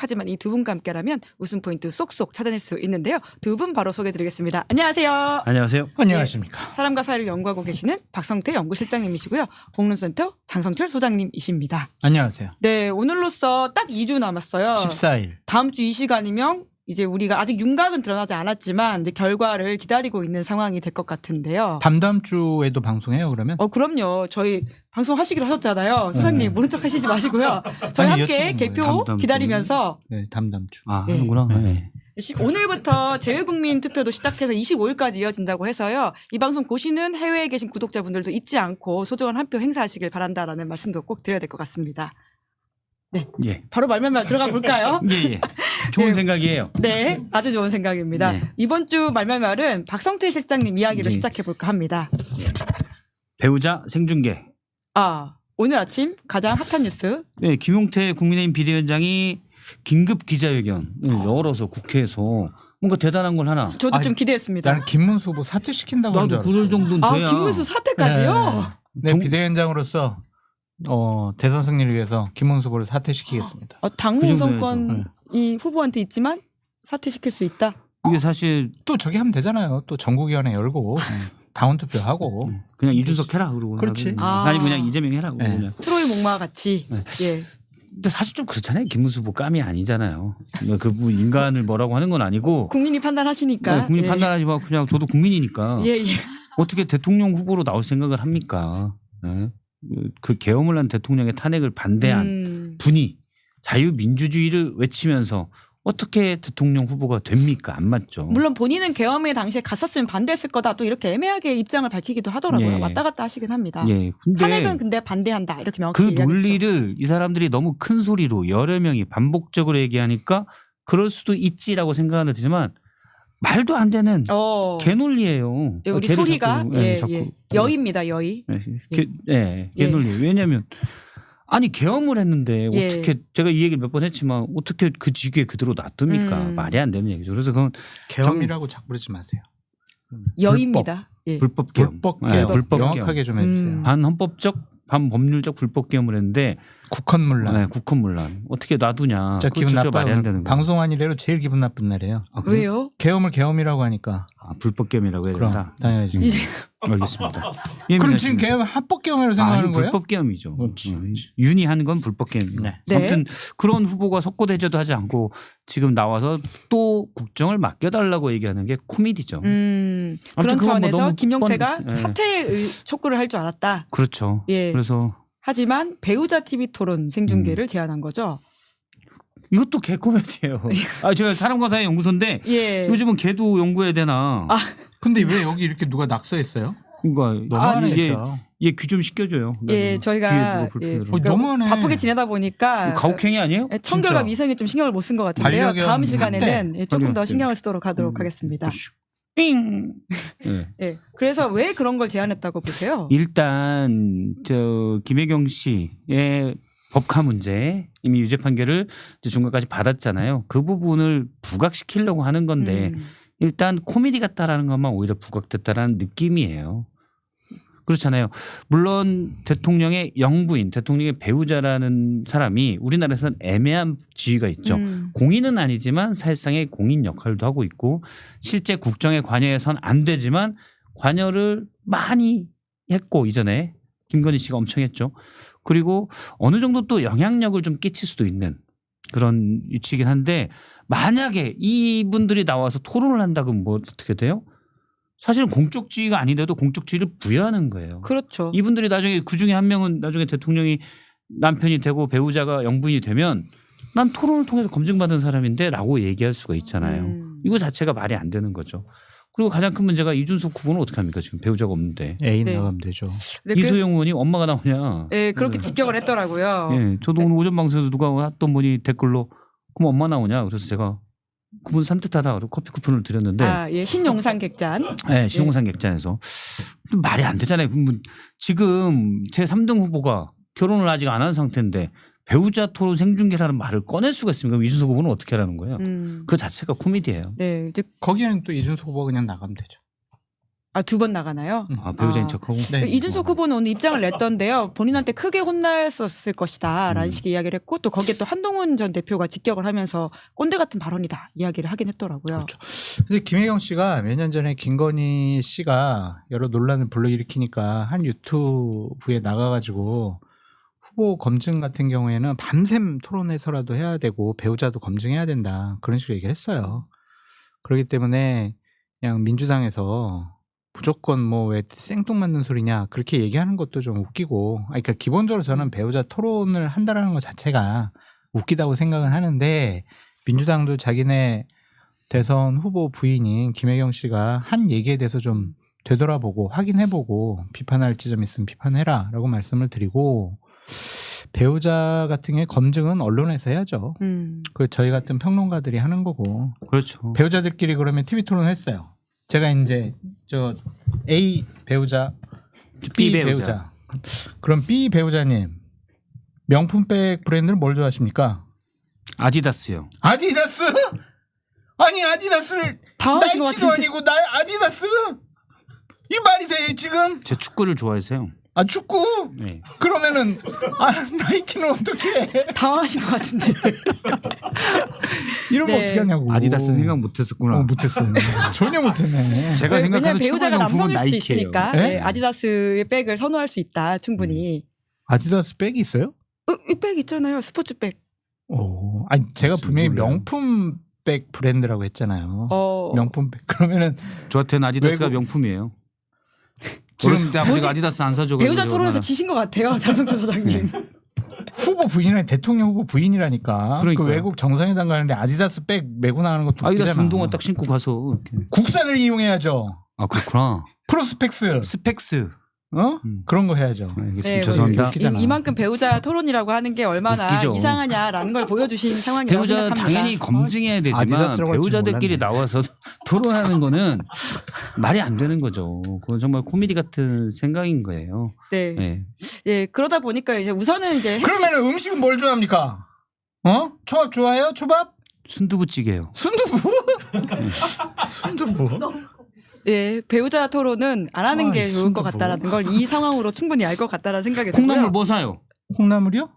하지만 이 두 분과 함께라면 웃음 포인트 쏙쏙 찾아낼 수 있는데요. 두 분 바로 소개해드리겠습니다. 안녕하세요. 안녕하세요. 안녕하십니까. 사람과 사회를 연구하고 계시는 박성태 연구실장님이시고요. 공론센터 장성철 소장님이십니다. 안녕하세요. 네, 오늘로써 딱 2주 남았어요. 14일. 다음 주 이 시간이면 이제 우리가 아직 윤곽은 드러나지 않았지만 이제 결과를 기다리고 있는 상황이 될 것 같은데요. 다음 주에도 방송해요, 그러면? 그럼요. 저희 방송 하시기로 하셨잖아요. 소장님 모른 척 하시지 마시고요. 저희 아니, 함께 여쭤본 개표 거예요. 기다리면서 네, 다음 주. 아, 네. 하는구나. 네. 오늘부터 재외국민 투표도 시작해서 25일까지 이어진다고 해서요. 이 방송 보시는 해외에 계신 구독자분들도 잊지 않고 소중한 한 표 행사하시길 바란다라는 말씀도 꼭 드려야 될 것 같습니다. 네, 예. 바로 말말말 들어가 볼까요? 예, 예. 좋은 네. 생각이에요. 네, 아주 좋은 생각입니다. 네. 이번 주 말말말은 박성태 실장님 이야기를 네. 시작해 볼까 합니다. 배우자 생중계. 오늘 아침 가장 핫한 뉴스. 네, 김용태 국민의힘 비대위원장이 긴급 기자회견 열어서 국회에서 뭔가 대단한 걸 하나. 저도 아니, 좀 기대했습니다. 나는 김문수 후보 사퇴시킨다고 한 줄 나도 알았어요. 그럴 정도는 돼야. 김문수 사태까지요? 네, 비대위원장으로서 대선 승리를 위해서 김문수 후보를 사퇴시키겠습니다. 당무 그 우선권이 후보한테 있지만 사퇴시킬 수 있다. 이게 사실 또 저기 하면 되잖아요. 또 전국위원회 열고 당원 투표하고. 그냥 이준석 해라 그러고. 그렇지. 아니 그냥 이재명 해라 그러고. 네. 그냥. 트로이 목마와 같이. 네. 예. 근데 사실 좀 그렇잖아요. 김문수 후보 깜이 아니잖아요. 그 인간을 뭐라고 하는 건 아니고. 국민이 판단하시니까. 네, 국민 예. 판단하지 마. 그냥 저도 국민이니까. 예, 예. 어떻게 대통령 후보로 나올 생각을 합니까? 네? 그 계엄을 한 대통령의 탄핵을 반대한 분이 자유민주주의를 외치면서 어떻게 대통령 후보가 됩니까? 안 맞죠. 물론 본인은 계엄에 당시에 갔었으면 반대했을 거다. 또 이렇게 애매하게 입장을 밝히기도 하더라고요. 예. 왔다 갔다 하시긴 합니다. 예. 근데 탄핵은 근데 반대한다. 이렇게 명확히 그 얘기하겠죠. 논리를 이 사람들이 너무 큰 소리로 여러 명이 반복적으로 얘기하니까 그럴 수도 있지라고 생각은 하지만 말도 안 되는 개논리예요. 예, 우리 개를 소리가 자꾸, 예. 여입니다. 여의. 개논리. 왜냐하면 아니 계엄을 했는데 예. 어떻게 제가 이 얘기를 몇 번 했지만 어떻게 그 직위에 그대로 놔둡니까? 말이 안 되는 얘기죠. 그래서 그건 계엄이라고 자꾸 그러지 마세요. 여입니다. 예. 불법 계엄. 불법 네, 계엄. 불법 명확하게 좀 해주세요. 반헌법적 반법률적 불법 계엄을 했는데 국헌문란. 네, 국헌문란 어떻게 놔두냐. 진짜 기분 진짜 말이 안 나빠요. 되는 거예요. 방송한 이래로 제일 기분 나쁜 날이에요. 아, 그래요? 왜요? 계엄을 계엄이라고 하니까. 불법 계엄이라고 해야 그럼 된다. 당연하지. 이제 알겠습니다. 그럼 지금 계엄 합법 계엄이라고 생각하는 거예요? 불법 계엄이죠. 그렇지. 윤희한 건 불법 계엄입니다. 네. 네. 아무튼 그런 후보가 석고대죄도 하지 않고 지금 나와서 또 국정을 맡겨달라고 얘기하는 게 코미디죠. 그런 아무튼 그건 뭐 차원에서 너무 김용태가 뻔- 예. 사퇴의 촉구를 할 줄 알았다. 그렇죠. 예. 그래서 하지만 배우자 TV 토론 생중계를 제안한 거죠. 이것도 개코미디예요. 제가 사람과 사회 연구소인데 예. 요즘은 개도 연구해야 되나? 근데 왜 여기 이렇게 누가 낙서했어요? 그러니까 너무하네 이게 진짜. 귀 좀 씻겨줘요. 예, 저희가 누가 불편해서. 너무하네. 바쁘게 지내다 보니까 가혹행위 아니에요? 청결과 진짜. 위생에 좀 신경을 못 쓴 것 같은데요. 반려견 다음 시간에는 한때. 조금 더 반려견. 신경을 쓰도록 하도록 하겠습니다. 잉. 네. 예. 그래서 왜 그런 걸 제안했다고 보세요? 일단 김혜경 씨의 법카 문제 이미 유죄 판결을 이제 중간까지 받았잖아요. 그 부분을 부각시키려고 하는 건데 일단 코미디 같다라는 것만 오히려 부각됐다라는 느낌이에요. 그렇잖아요. 물론 대통령의 영부인, 대통령의 배우자라는 사람이 우리나라에서는 애매한 지위가 있죠. 공인은 아니지만 사실상의 공인 역할도 하고 있고 실제 국정에 관여해서는 안 되지만 관여를 많이 했고 이전에 김건희 씨가 엄청 했죠. 그리고 어느 정도 또 영향력을 좀 끼칠 수도 있는 그런 위치이긴 한데 만약에 이분들이 나와서 토론을 한다 그러면 뭐 어떻게 돼요? 사실은 공적지위가 아닌데도 공적지위를 부여하는 거예요. 그렇죠. 이분들이 나중에 그중에 한 명은 나중에 대통령이 남편이 되고 배우자가 영부인이 되면 난 토론을 통해서 검증받은 사람인데 라고 얘기할 수가 있잖아요. 이거 자체가 말이 안 되는 거죠. 그리고 가장 큰 문제가 이준석 후보는 어떻게 합니까? 지금 배우자가 없는데. 애인 네. 나가면 되죠. 네, 그래서 이소영 의원이 엄마가 나오냐. 예, 그렇게 직격을 했더라고요. 예, 저도 오늘 오전 방송에서 누가 했던 분이 댓글로 그럼 엄마 나오냐. 그래서 제가 그분 산뜻하다 그러고 커피 쿠폰을 드렸는데 예, 신용상 객잔. 네, 신용상 객잔에서 말이 안 되잖아요. 그럼 지금 제 3등 후보가 결혼을 아직 안 한 상태인데 배우자 토론 생중계라는 말을 꺼낼 수가 있습니까? 그럼 이준석 후보는 어떻게 하라는 거예요? 그 자체가 코미디예요. 네, 이제 거기에는 또 이준석 후보가 그냥 나가면 되죠. 아, 2번 나가나요? 배우자인 아. 척하고. 네. 이준석 후보는 오늘 입장을 냈던데요. 본인한테 크게 혼났었을 것이다라는 식의 이야기를 했고 또 거기에 또 한동훈 전 대표가 직격을 하면서 꼰대 같은 발언이다 이야기를 하긴 했더라고요. 그렇죠. 근데 김혜경 씨가 몇 년 전에 김건희 씨가 여러 논란을 불러일으키니까 한 유튜브에 나가가지고 후보 검증 같은 경우에는 밤샘 토론해서라도 해야 되고 배우자도 검증해야 된다 그런 식으로 얘기를 했어요. 그렇기 때문에 그냥 민주당에서 무조건 뭐 왜 생뚱맞는 소리냐 그렇게 얘기하는 것도 좀 웃기고 그러니까 기본적으로 저는 배우자 토론을 한다라는 것 자체가 웃기다고 생각은 하는데 민주당도 자기네 대선 후보 부인인 김혜경 씨가 한 얘기에 대해서 좀 되돌아보고 확인해보고 비판할 지점이 있으면 비판해라라고 말씀을 드리고 배우자 같은 경우에 검증은 언론에서 해야죠. 그 저희 같은 평론가들이 하는 거고 그렇죠. 배우자들끼리 그러면 TV 토론을 했어요. 제가 이제 저 A 배우자, B 배우자. 그럼 B 배우자님 명품백 브랜드는 뭘 좋아하십니까? 아디다스요. 아디다스? 아니 아디다스를 당황하신 것 나이키도 같은데. 아니고 나 아디다스? 이 말이 돼 지금? 제 축구를 좋아해서요. 아 축구? 네. 그러면은 나이키는 어떻게 해? 당황하신 것 같은데. 이러면 네. 어떻게 하냐고. 아디다스 생각 못했었구나. 못했어. 전혀 못했네. 제가 왜냐면 생각하는 배우자가 최고 명품은 남성일 수도 나이키예요. 있으니까 네? 네, 아디다스의 백을 선호할 수 있다 충분히. 아디다스 백이 있어요? 이 백 있잖아요. 스포츠백. 오, 아니 제가 분명히 몰라요. 명품백 브랜드라고 했잖아요. 어. 명품백 그러면은 저한테는 아디다스가 외국- 명품이에요. 지금 어렸을 때 아버지가 아디다스 안 사줘가지고 배우자 토론에서 얼마나- 지신 것 같아요. 장성철 소장님. 후보 부인이랑 대통령 후보 부인이라니까. 그 그러니까요. 외국 정상회담 가는데 아디다스 백 메고 나가는 것도 아디다스 웃기잖아. 운동화 딱 신고 가서 이렇게. 국산을 이용해야죠. 아 그렇구나. 프로스펙스. 스펙스. 어? 그런 거 해야죠. 알겠습니다. 네, 죄송합니다. 웃기잖아. 이만큼 배우자 토론이라고 하는 게 얼마나 웃기죠. 이상하냐라는 걸 보여주신 상황이라고 배우자 생각합니다. 당연히 검증해야 되지만 아디다스라고 할줄 배우자들끼리 몰랐네. 나와서 토론하는 거는 말이 안 되는 거죠. 그건 정말 코미디 같은 생각인 거예요. 네. 네. 예, 그러다 보니까 이제 우선은 이제 그러면 음식은 뭘 좋아합니까? 어? 초밥 좋아해요? 초밥? 순두부찌개요. 순두부? 순두부? 예, 배우자 토론은 안 하는 아, 게 좋을 것 순두부. 같다라는 걸 이 상황으로 충분히 알 것 같다라는 생각이 들고요. 콩나물 뭐 사요? 콩나물이요?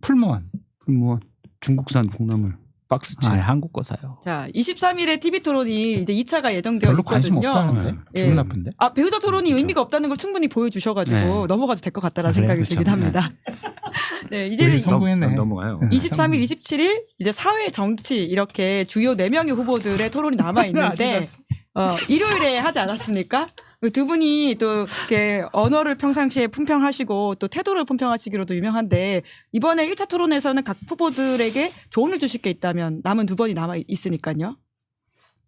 풀무원. 뭐 중국산 콩나물 박스째. 아, 한국 거 사요. 자, 23일에 TV 토론이 이제 2차가 예정되어 별로 관심 있거든요. 없다는데. 예. 기분 나쁜데. 아, 배우자 토론이 의미가 없다는 걸 충분히 보여주셔가지고 네. 넘어가도 될 것 같다라는 아, 그래요? 생각이 그렇죠. 들긴 합니다. 네, 우리 이제는 성공했네. 넘어가요. 23일, 27일 이제 사회 정치 이렇게 주요 4명의 후보들의 토론이 남아 있는데 일요일에 하지 않았습니까? 두 분이 또 이렇게 언어를 평상시에 품평하시고 또 태도를 품평하시기로도 유명한데 이번에 1차 토론에서는 각 후보들에게 조언을 주실 게 있다면 남은 2번이 남아 있으니까요.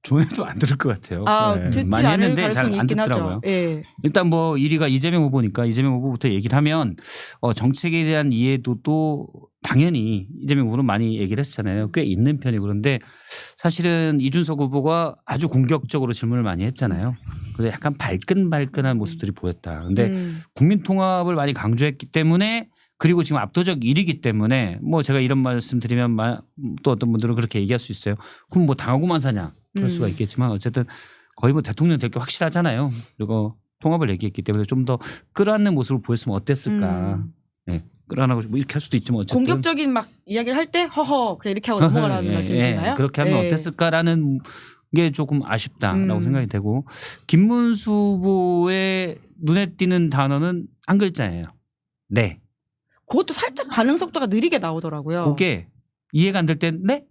조회도 안 들을 것 같아요. 아, 네. 듣지 많이 않을 했는데 잘 가능성이 안 있긴 듣더라고요. 하죠. 예. 일단 뭐 1위가 이재명 후보니까 이재명 후보부터 얘기를 하면 정책에 대한 이해도도 당연히 이재명 후보는 많이 얘기를 했잖아요. 꽤 있는 편이고 그런데 사실은 이준석 후보가 아주 공격적으로 질문을 많이 했잖아요. 그래서 약간 발끈발끈한 모습들이 보였다. 근데 국민 통합을 많이 강조했기 때문에 그리고 지금 압도적 1위기 때문에 뭐 제가 이런 말씀 드리면 또 어떤 분들은 그렇게 얘기할 수 있어요. 그럼 뭐 당하고만 사냐 그럴 수가 있겠지만 어쨌든 거의 뭐 대통령 될 게 확실하잖아요. 그리고 통합을 얘기했기 때문에 좀 더 끌어안는 모습을 보였으면 어땠을까. 네. 끌어안고 뭐 이렇게 할 수도 있지만 어쨌든 공격적인 막 이야기를 할 때 허허 그냥 이렇게 하고 넘어가라는 말씀이신가요? 그렇게 하면 예. 어땠을까라는 게 조금 아쉽다라고 생각이 되고 김문수 후보의 눈에 띄는 단어는 한 글자예요. 네. 그것도 살짝 반응 속도가 느리게 나오더라고요. 그게 이해가 안 될 때 네.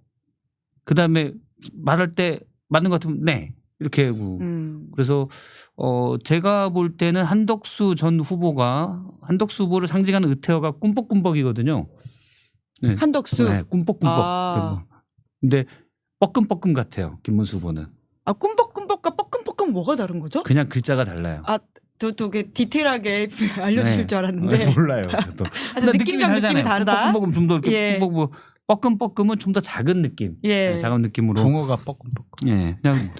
그다음에 말할 때 맞는 것 같으면 네. 이렇게 하고 그래서 제가 볼 때는 한덕수 전 후보가 한덕수 후보를 상징하는 의태어가 꿈뻑꿈뻑이거든요. 네. 한덕수. 네, 꿈뻑꿈뻑. 아. 근데 뻐끔뻐끔 같아요. 김문수 후보는. 아, 꿈뻑꿈뻑과 뻐끔뻐끔 뭐가 다른 거죠? 그냥 글자가 달라요. 아, 또 디테일하게 알려주실 네. 줄 알았는데. 몰라요. 저도. 아주 느낌적 느낌이 다르다. 뻐끔뻐끔 좀 더 이렇게 예. 뻐끔뻐끔은 좀 더 작은 느낌. 예. 네, 작은 느낌으로. 붕어가 뻐끔뻐끔. 예. 그냥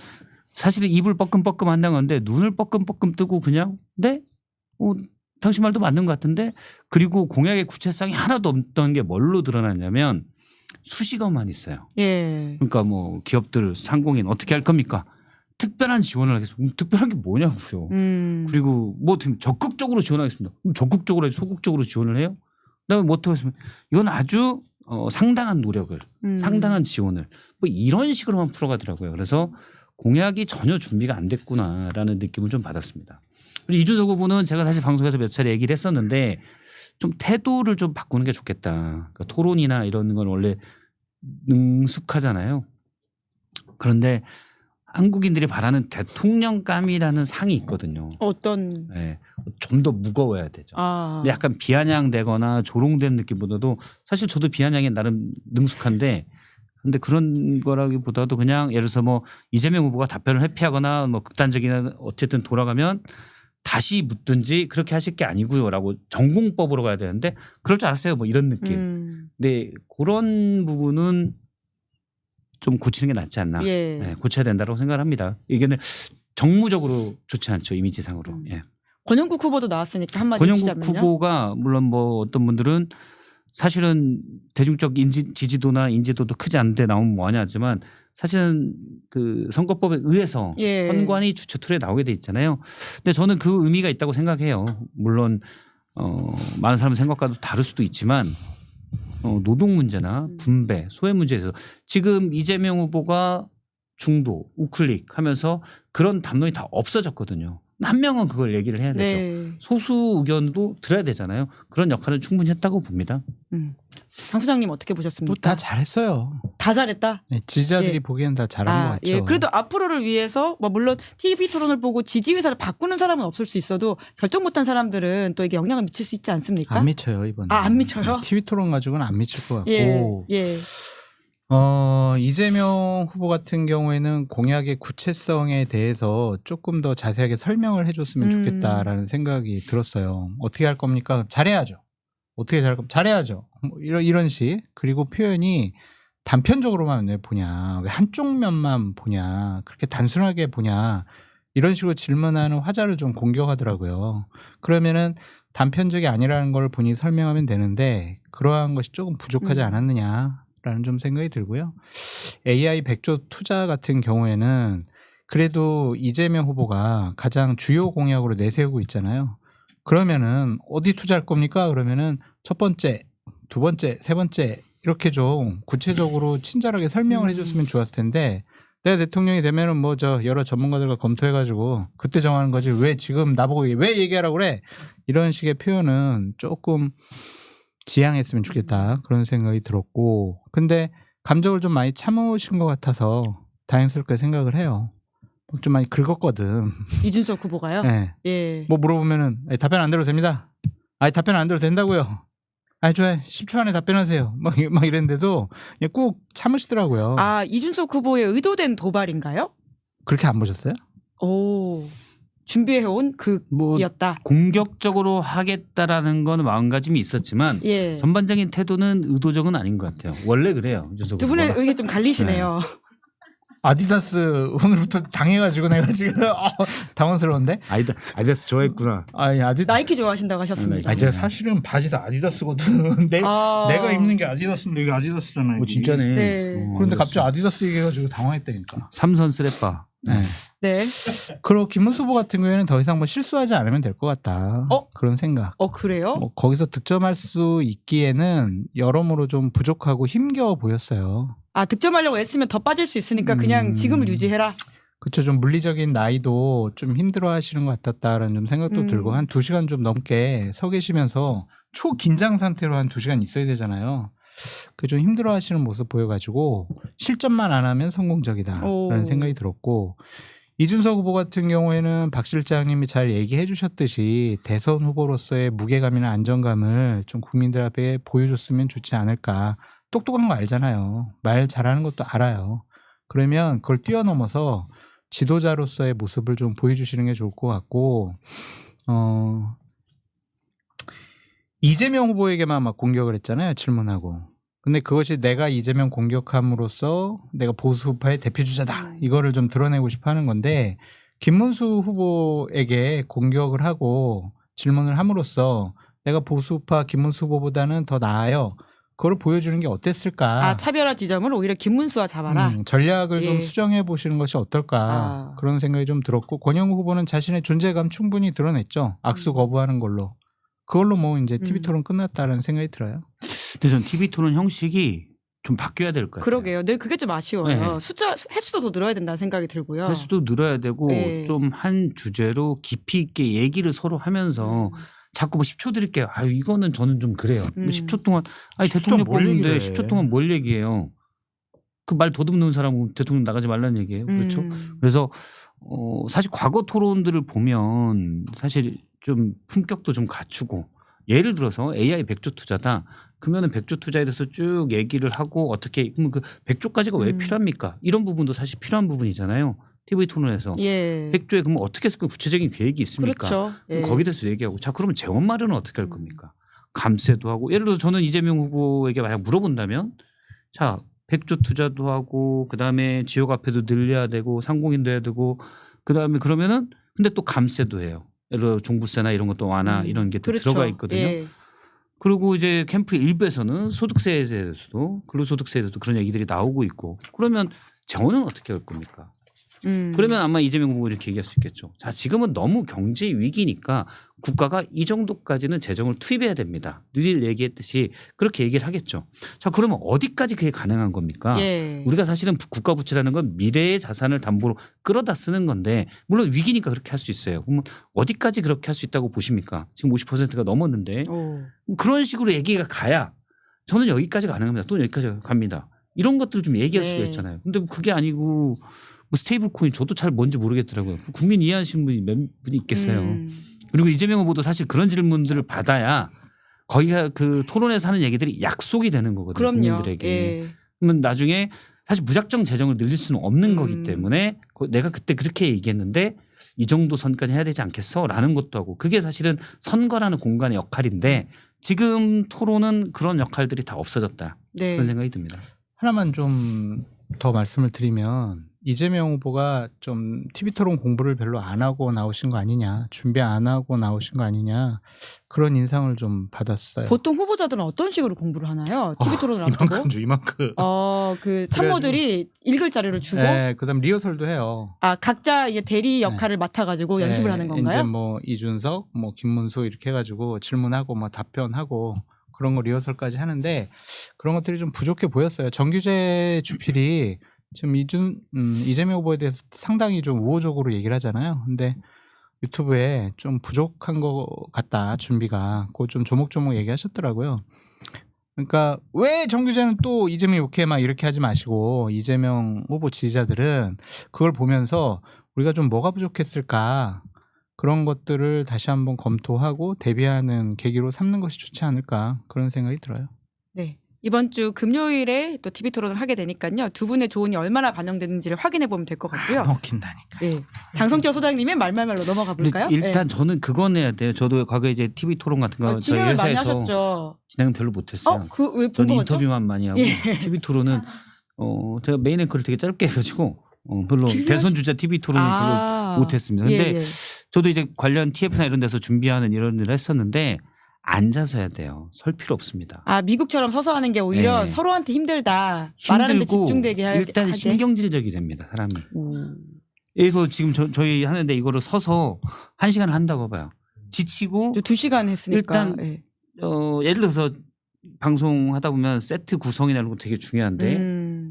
사실은 입을 뻐끔뻐끔 한다는 건데 눈을 뻐끔뻐끔 뜨고 그냥 네? 당신 말도 맞는 것 같은데 그리고 공약의 구체성이 하나도 없던 게 뭘로 드러났냐면 수식어만 있어요. 예. 그러니까 뭐 기업들 상공인 어떻게 할 겁니까? 특별한 지원을 하겠습니다. 특별한 게 뭐냐고요. 그리고 뭐 어떻게 적극적으로 지원하겠습니다. 그럼 적극적으로 해서 소극적으로 지원을 해요? 그다음에 뭐 어떻게 하겠습니까? 이건 아주 상당한 노력을 상당한 지원을 뭐 이런 식으로만 풀어가더라고요. 그래서 공약이 전혀 준비가 안 됐구나라는 느낌을 좀 받았습니다. 그리고 이준석 후보는 제가 사실 방송에서 몇 차례 얘기를 했었는데 좀 태도를 좀 바꾸는 게 좋겠다. 그러니까 토론이나 이런 건 원래 능숙하잖아요. 그런데 한국인들이 바라는 대통령감이라는 상이 있거든요. 어떤 네, 좀 더 무거워야 되죠. 아. 근데 약간 비아냥되거나 조롱된 느낌보다도 사실 저도 비아냥에 나름 능숙한데 근데 그런 거라기보다도 그냥 예를 들어서 뭐 이재명 후보가 답변을 회피하거나 뭐 극단적인 어쨌든 돌아가면 다시 묻든지 그렇게 하실 게 아니고요라고 전공법으로 가야 되는데 그럴 줄 알았어요. 뭐 이런 느낌. 근데 그런 부분은 좀 고치는 게 낫지 않나. 예. 네, 고쳐야 된다고 생각을 합니다. 이게는 정무적으로 좋지 않죠. 이미지상으로. 예. 권영국 후보도 나왔으니까 한마디 권영국 해주자면요. 후보가 물론 뭐 어떤 분들은 사실은 대중적 지지도나 인지도도 크지 않은데 나오면 뭐하냐 하지만 사실은 그 선거법에 의해서 예. 선관위 주최 툴에 나오게 돼 있잖아요. 근데 저는 그 의미가 있다고 생각해요. 물론 많은 사람의 생각과도 다를 수도 있지만 노동 문제나 분배, 소외 문제에서 지금 이재명 후보가 중도, 우클릭 하면서 그런 담론이 다 없어졌거든요. 한 명은 그걸 얘기를 해야 되죠. 네. 소수 의견도 들어야 되잖아요. 그런 역할을 충분히 했다고 봅니다. 장 소장님 어떻게 보셨습니까? 뭐 다 잘했어요. 다 잘했다. 네, 지지자들이 예. 보기에는 다 잘한 것 같죠. 예. 그래도 앞으로를 위해서 뭐 물론 TV 토론을 보고 지지 의사를 바꾸는 사람은 없을 수 있어도 결정 못한 사람들은 또 이게 영향을 미칠 수 있지 않습니까? 안 미쳐요 이번에. 안 미쳐요? TV 토론 가지고는 안 미칠 것 같고. 예. 예. 이재명 후보 같은 경우에는 공약의 구체성에 대해서 조금 더 자세하게 설명을 해줬으면 좋겠다라는 생각이 들었어요. 어떻게 할 겁니까? 잘해야죠. 어떻게 잘할 겁니까? 잘해야죠. 뭐 이런 식. 그리고 표현이 단편적으로만 왜 보냐. 왜 한쪽 면만 보냐. 그렇게 단순하게 보냐. 이런 식으로 질문하는 화자를 좀 공격하더라고요. 그러면은 단편적이 아니라는 걸 본인이 설명하면 되는데 그러한 것이 조금 부족하지 않았느냐라는 좀 생각이 들고요. AI 100조 투자 같은 경우에는 그래도 이재명 후보가 가장 주요 공약으로 내세우고 있잖아요. 그러면은 어디 투자할 겁니까? 그러면은 첫 번째, 두 번째, 세 번째 이렇게 좀 구체적으로 친절하게 설명을 해줬으면 좋았을 텐데 내가 대통령이 되면은 뭐 저 여러 전문가들과 검토해가지고 그때 정하는 거지 왜 지금 나보고 왜 얘기하라고 그래 이런 식의 표현은 조금 지양했으면 좋겠다 그런 생각이 들었고 근데 감정을 좀 많이 참으신 것 같아서 다행스럽게 생각을 해요. 좀 많이 긁었거든. 이준석 후보가요? 네. 예. 뭐 물어보면은 답변 안 들어도 됩니다. 답변 안 들어도 된다고요. 좋아요. 10초 안에 답변하세요. 막 이랬는데도 그냥 꾹 참으시더라고요. 이준석 후보의 의도된 도발인가요? 그렇게 안 보셨어요? 오. 준비해온 극이었다. 공격적으로 하겠다라는 건 마음가짐이 있었지만 예. 전반적인 태도는 의도적은 아닌 것 같아요. 원래 그래요. 두 분의 의견 좀 갈리시네요. 아디다스 오늘부터 당해가지고 내가 지금 당황스러운데? 아디다스 좋아했구나. 나이키 좋아하신다고 하셨습니다. 제가 사실은 바지 다 아디다스거든. 내가 입는 게 아디다스인데 이게 아디다스잖아요. 오, 진짜네. 네. 그런데 갑자기 아디다스 얘기해가지고 당황했다니까. 삼선 쓰레빠. 네. 그리고 김문수 후보 같은 경우에는 더 이상 뭐 실수하지 않으면 될 것 같다. 그런 생각. 그래요? 뭐 거기서 득점할 수 있기에는 여러모로 좀 부족하고 힘겨워 보였어요. 득점하려고 애쓰면 더 빠질 수 있으니까 그냥 지금을 유지해라. 그렇죠. 좀 물리적인 나이도 좀 힘들어 하시는 것 같았다라는 좀 생각도 들고 한 2시간 좀 넘게 서 계시면서 초긴장 상태로 한 2시간 있어야 되잖아요. 그 좀 힘들어 하시는 모습 보여가지고 실점만 안 하면 성공적이다라는 생각이 들었고 이준석 후보 같은 경우에는 박 실장님이 잘 얘기해 주셨듯이 대선 후보로서의 무게감이나 안정감을 좀 국민들 앞에 보여줬으면 좋지 않을까. 똑똑한 거 알잖아요. 말 잘하는 것도 알아요. 그러면 그걸 뛰어넘어서 지도자로서의 모습을 좀 보여주시는 게 좋을 것 같고 이재명 후보에게만 막 공격을 했잖아요. 질문하고. 근데 그것이 내가 이재명 공격함으로써 내가 보수파의 대표주자다. 이거를 좀 드러내고 싶어 하는 건데 김문수 후보에게 공격을 하고 질문을 함으로써 내가 보수파 김문수 후보보다는 더 나아요. 그걸 보여주는 게 어땠을까? 아, 차별화 지점을 오히려 김문수와 잡아라. 전략을 좀 예. 수정해 보시는 것이 어떨까 아. 그런 생각이 좀 들었고 권영우 후보는 자신의 존재감 충분히 드러냈죠. 악수 거부하는 걸로. 그걸로 뭐 이제 TV 토론 끝났다는 생각이 들어요. 근데 전 TV 토론 형식이 좀 바뀌어야 될 것 같아요. 그러게요. 늘 그게 좀 아쉬워요. 네. 숫자 횟수도 더 늘어야 된다는 생각이 들고요. 횟수도 늘어야 되고 네. 좀 한 주제로 깊이 있게 얘기를 서로 하면서 자꾸 뭐 10초 드릴게요. 아유 이거는 저는 좀 그래요. 뭐 10초 동안 아니 10초 대통령 뭘 뽑는데 얘기를 해. 10초 동안 뭘 얘기해요. 그 말 더듬는 사람은 대통령 나가지 말라는 얘기예요. 그렇죠? 그래서 사실 과거 토론들을 보면 사실 좀 품격도 좀 갖추고 예를 들어서 AI 100조 투자다. 그러면은 100조 투자에 대해서 쭉 얘기를 하고 어떻게 그러면 그 100조까지가 왜 필요합니까? 이런 부분도 사실 필요한 부분이잖아요. TV 토론에서 예. 100조에 그러면 어떻게 했을까 구체적인 계획이 있습니까? 그렇죠. 예. 그럼 거기에 대해서 얘기하고 자 그러면 재원 마련은 어떻게 할 겁니까? 감세도 하고 예를 들어서 저는 이재명 후보에게 만약 물어본다면 자 100조 투자도 하고 그다음에 지역 화폐도 늘려야 되고 상공인도 해야 되고 그다음에 그러면은 근데 또 감세도 해요. 예를 들어 종부세나 이런 것도 완화 이런 게 또 그렇죠. 들어가 있거든요. 예. 그리고 이제 캠프 일부에서는 소득세에 대해서도 근로소득세에 대해서도 그런 얘기들이 나오고 있고 그러면 재원은 어떻게 할 겁니까? 그러면 아마 이재명 후보 이렇게 얘기할 수 있겠죠. 자, 지금은 너무 경제 위기니까 국가가 이 정도까지는 재정을 투입해야 됩니다. 늘 얘기했듯이 그렇게 얘기를 하겠죠. 자, 그러면 어디까지 그게 가능한 겁니까? 예. 우리가 사실은 국가 부채라는 건 미래의 자산을 담보로 끌어다 쓰는 건데 물론 위기니까 그렇게 할 수 있어요. 그러면 어디까지 그렇게 할 수 있다고 보십니까? 지금 50%가 넘었는데 오. 그런 식으로 얘기가 가야 저는 여기까지 가능합니다. 또는 여기까지 갑니다. 이런 것들을 좀 얘기할 네. 수가 있잖아요. 근데 그게 아니고 뭐 스테이블 코인 저도 잘 뭔지 모르겠더라고요. 국민 이해하시는 분이 몇 분이 있겠어요. 그리고 이재명 후보도 사실 그런 질문들을 받아야 거기가 그 토론에서 하는 얘기들이 약속이 되는 거거든요. 그럼요. 국민들에게. 예. 그러면 나중에 사실 무작정 재정을 늘릴 수는 없는 거기 때문에 내가 그때 그렇게 얘기했는데 이 정도 선까지 해야 되지 않겠어? 라는 것도 하고 그게 사실은 선거라는 공간의 역할인데 지금 토론은 그런 역할들이 다 없어졌다. 네. 그런 생각이 듭니다. 하나만 좀 더 말씀을 드리면 이재명 후보가 좀 TV 토론 공부를 별로 안 하고 나오신 거 아니냐, 준비 안 하고 나오신 거 아니냐 그런 인상을 좀 받았어요. 보통 후보자들은 어떤 식으로 공부를 하나요? TV 토론을 앞두고? 이만큼 줘, 이만큼. 그 참모들이 읽을 자료를 주고 네, 그다음 리허설도 해요. 아 각자 이게 대리 역할을 맡아가지고 연습을 하는 건가요? 이제 뭐 이준석, 뭐 김문수 이렇게 해가지고 질문하고 뭐 답변하고 그런 거 리허설까지 하는데 그런 것들이 좀 부족해 보였어요. 정규재 주필이 지금 이재명 후보에 대해서 상당히 좀 우호적으로 얘기를 하잖아요. 근데 유튜브에 좀 부족한 것 같다 준비가 그거 좀 조목조목 얘기하셨더라고요. 그러니까 왜 정규재는 또 이재명 욕해 막 이렇게 하지 마시고 이재명 후보 지지자들은 그걸 보면서 우리가 좀 뭐가 부족했을까 그런 것들을 다시 한번 검토하고 대비하는 계기로 삼는 것이 좋지 않을까 그런 생각이 들어요. 네. 이번 주 금요일에 또 TV 토론을 하게 되니까요. 두 분의 조언이 얼마나 반영되는지를 확인해 보면 될 것 같고요. 먹힌다니까. 네. 장성철 소장님의 말말말로 넘어가 볼까요? 근데 일단 저는 그건 해야 돼요. 저도 과거에 이제 TV 토론 같은 거 저희 진행을 많이 회사에서 하셨죠. 진행은 별로 못했어요. 왜 본 저는 거죠? 인터뷰만 많이 하고 TV 토론은 제가 메인 앵커를 되게 짧게 해가지고 별로 대선 주자 TV 토론을 별로 못했습니다. 근데 저도 이제 관련 TF나 이런 데서 준비하는 이런 일을 했었는데 앉아서 해야 돼요. 설 필요 없습니다. 미국처럼 서서 하는 게 오히려 네. 서로한테 힘들다. 말하는 데 힘들고 집중되게 일단 하게. 신경질적이 됩니다. 사람이. 그래서 지금 저희 하는데 이거를 서서 1시간을 한다고 봐요. 지치고 2시간 했으니까. 일단 네. 예를 들어서 방송하다 보면 세트 구성이나 이런 거 되게 중요한데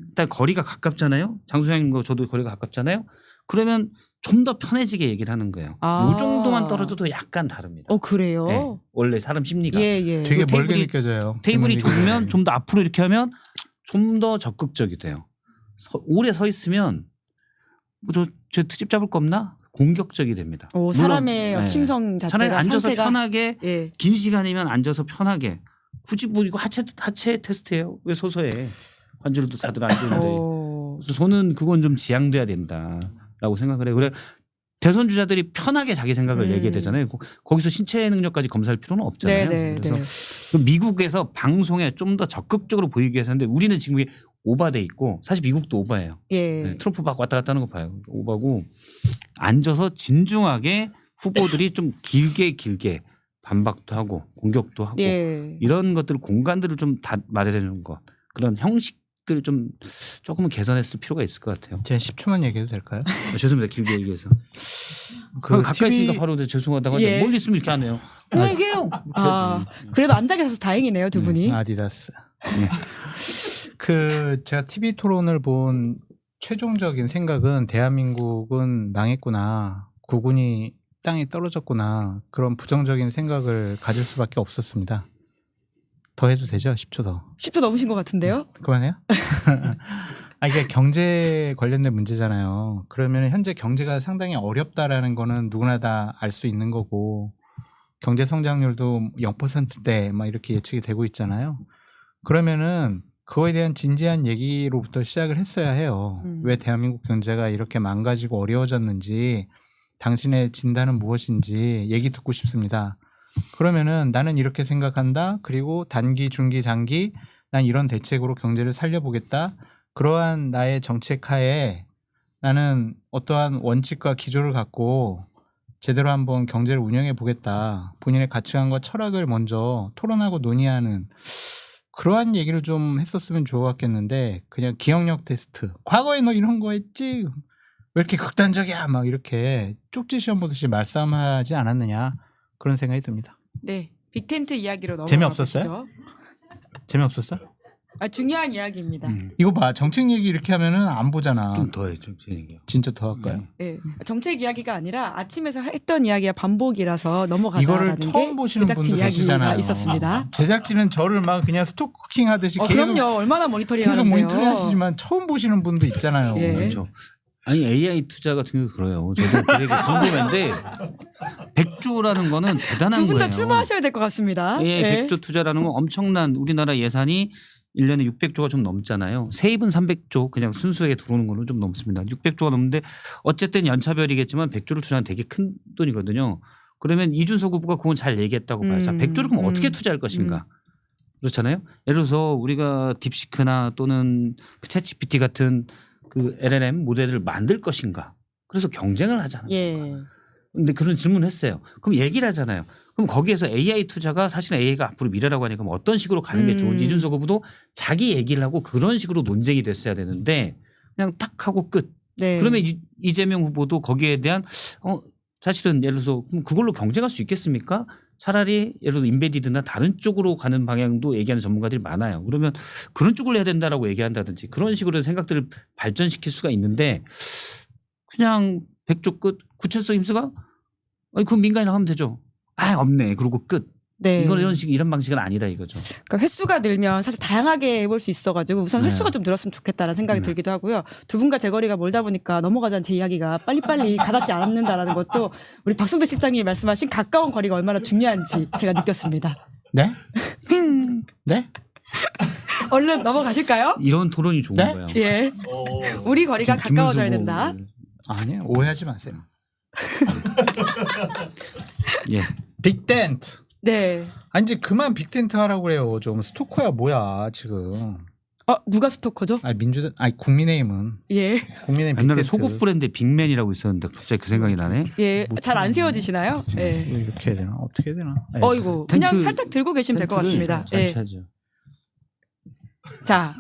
일단 거리가 가깝잖아요. 장 소장님과 저도 거리가 가깝잖아요. 그러면 좀 더 편해지게 얘기를 하는 거예요. 요 정도만 떨어져도 약간 다릅니다. 그래요? 네. 원래 사람 심리가. 예. 되게 멀게 테이블이- 느껴져요. 테이블이 기분이. 좁으면 좀 더 앞으로 이렇게 하면 좀 더 적극적이 돼요. 오래 서 있으면 저 트집 잡을 거 없나? 공격적이 됩니다. 사람의 물론, 심성 자체가 차라리 앉아서 상태가 편하게 예. 긴 시간이면 앉아서 편하게 굳이 뭐 이거 하체 테스트예요. 왜 서서 해? 관절도 다들 앉는데. 그래서 저는 그건 좀 지양돼야 된다라고 생각을 해요. 그래 대선 주자들이 편하게 자기 생각을 얘기해야 되잖아요. 거기서 신체 능력까지 검사할 필요는 없잖아요. 네. 그래서 그 미국에서 방송에 좀 더 적극적으로 보이기 위해서 하는데 우리는 지금 이게 오바돼 있고 사실 미국도 오바예요. 예. 네, 트럼프 막 왔다 갔다 하는 거 봐요. 오바고 앉아서 진중하게 후보들이 좀 길게 반박도 하고 공격도 하고 예. 이런 것들 공간들을 좀 다 마련해주는 것 그런 형식들 좀 조금은 개선했을 필요가 있을 것 같아요. 제가 10초만 얘기해도 될까요? 죄송합니다. 길게 얘기해서. 그 가까이 TV 있으니까 바로 죄송하다고 예. 멀리 있으면 이렇게 하네요. 얘기해요. 아, 그래도 앉아 계셔서 다행이네요, 두 분이. 아디다스. 네. 그 제가 TV 토론을 본 최종적인 생각은 대한민국은 망했구나. 국군이 땅에 떨어졌구나. 그런 부정적인 생각을 가질 수밖에 없었습니다. 더 해도 되죠? 10초 더. 10초 넘으신 것 같은데요? 그만해요? 아, 이게 경제 관련된 문제잖아요. 그러면 현재 경제가 상당히 어렵다라는 거는 누구나 다 알 수 있는 거고 경제 성장률도 0%대 막 이렇게 예측이 되고 있잖아요. 그러면은 그거에 대한 진지한 얘기로부터 시작을 했어야 해요. 왜 대한민국 경제가 이렇게 망가지고 어려워졌는지 당신의 진단은 무엇인지 얘기 듣고 싶습니다. 그러면은 나는 이렇게 생각한다. 그리고 단기, 중기, 장기 난 이런 대책으로 경제를 살려보겠다. 그러한 나의 정책 하에 나는 어떠한 원칙과 기조를 갖고 제대로 한번 경제를 운영해 보겠다. 본인의 가치관과 철학을 먼저 토론하고 논의하는 그러한 얘기를 좀 했었으면 좋았겠는데 그냥 기억력 테스트. 과거에 너 이런 거 했지? 왜 이렇게 극단적이야? 막 이렇게 쪽지 시험 보듯이 말싸움하지 않았느냐 그런 생각이 듭니다. 네. 빅텐트 이야기로 넘어가 재미없었어요? 보시죠. 재미없었어? 아, 중요한 이야기입니다. 이거 봐. 정책 얘기 이렇게 하면은 안 보잖아. 좀 더해 좀 진행해요. 진짜 더 할까요? 예. 정책 이야기가 아니라 아침에서 했던 이야기가 반복이라서 넘어가자라는 이거를 처음 게 보시는 제작진 분도 이야기가 계시잖아요. 있었습니다. 제작진은 저를 막 그냥 스토킹 하듯이 계속 그럼요. 얼마나 모니터링 계속 하는데요. 모니터링 하시지만 처음 보시는 분도 있잖아요. 예. 그렇죠. 아니 AI 투자 같은 경우 그래요. 저도 되게 궁금한데 100조라는 거는 대단한 두 분 다 거예요. 출마하셔야 될 것 같습니다. 예, 100조 투자라는 건 엄청난 우리나라 예산이 1년에 600조가 좀 넘잖아요. 세입은 300조 그냥 순수하게 들어오는 거는 좀 넘습니다. 600조가 넘는데 어쨌든 연차별이겠지만 100조를 투자하는 되게 큰 돈이거든요. 그러면 이준석 후보가 그건 잘 얘기했다고 봐요. 자, 100조를 그럼 어떻게 투자할 것인가. 그렇잖아요. 예를 들어서 우리가 딥시크나 또는 그 챗GPT 같은 그 LLM 모델을 만들 것인가. 그래서 경쟁을 하잖아요. 예. 근데 그런 질문을 했어요. 그럼 얘기를 하잖아요. 그럼 거기에서 AI 투자가 사실은 AI가 앞으로 미래라고 하니까 그럼 어떤 식으로 가는 게 좋은지 이준석 후보도 자기 얘기를 하고 그런 식으로 논쟁이 됐어야 되는데 그냥 탁 하고 끝. 네. 그러면 이재명 후보도 거기에 대한 사실은 예를 들어서 그럼 그걸로 경쟁할 수 있겠습니까? 차라리 예를 들어 인베디드나 다른 쪽으로 가는 방향도 얘기하는 전문가들이 많아요. 그러면 그런 쪽을 해야 된다라고 얘기한다든지 그런 식으로 생각들을 발전시킬 수가 있는데 그냥 100조 끝 구체성 힘쓰가 아니 그럼 민간이랑 하면 되죠. 아 없네. 그러고 끝. 네. 이건 이런 방식은 아니다 이거죠. 그러니까 횟수가 늘면 사실 다양하게 해볼 수 있어가지고 우선 네. 횟수가 좀 늘었으면 좋겠다라는 생각이 들기도 하고요. 두 분과 제 거리가 멀다 보니까 넘어가자는 제 이야기가 빨리빨리 가닿지 않는다라는 것도 우리 박성대 실장님이 말씀하신 가까운 거리가 얼마나 중요한지 제가 느꼈습니다. 네? 네? 얼른 넘어가실까요? 이런 토론이 좋은 네? 거예요. 예. 우리 거리가 김문수 가까워져야 후보. 된다. 아니요. 오해하지 마세요. 예. 빅텐트. 네. 아니 이제 그만 빅텐트 하라고 그래요. 좀 스토커야 뭐야 지금. 누가 스토커죠? 아니 민주당 아니 국민의힘은 예. 국민의힘 옛날에 빅텐트. 속옷 브랜드 빅맨이라고 있었는데 갑자기 그 생각이 나네. 예. 잘 안 세워지시나요? 예. 이렇게 해야 되나? 어떻게 해야 되나? 네. 어이구. 그냥 텐트- 살짝 들고 계시면 될 것 같습니다. 잘 예. 쳐야죠. 자.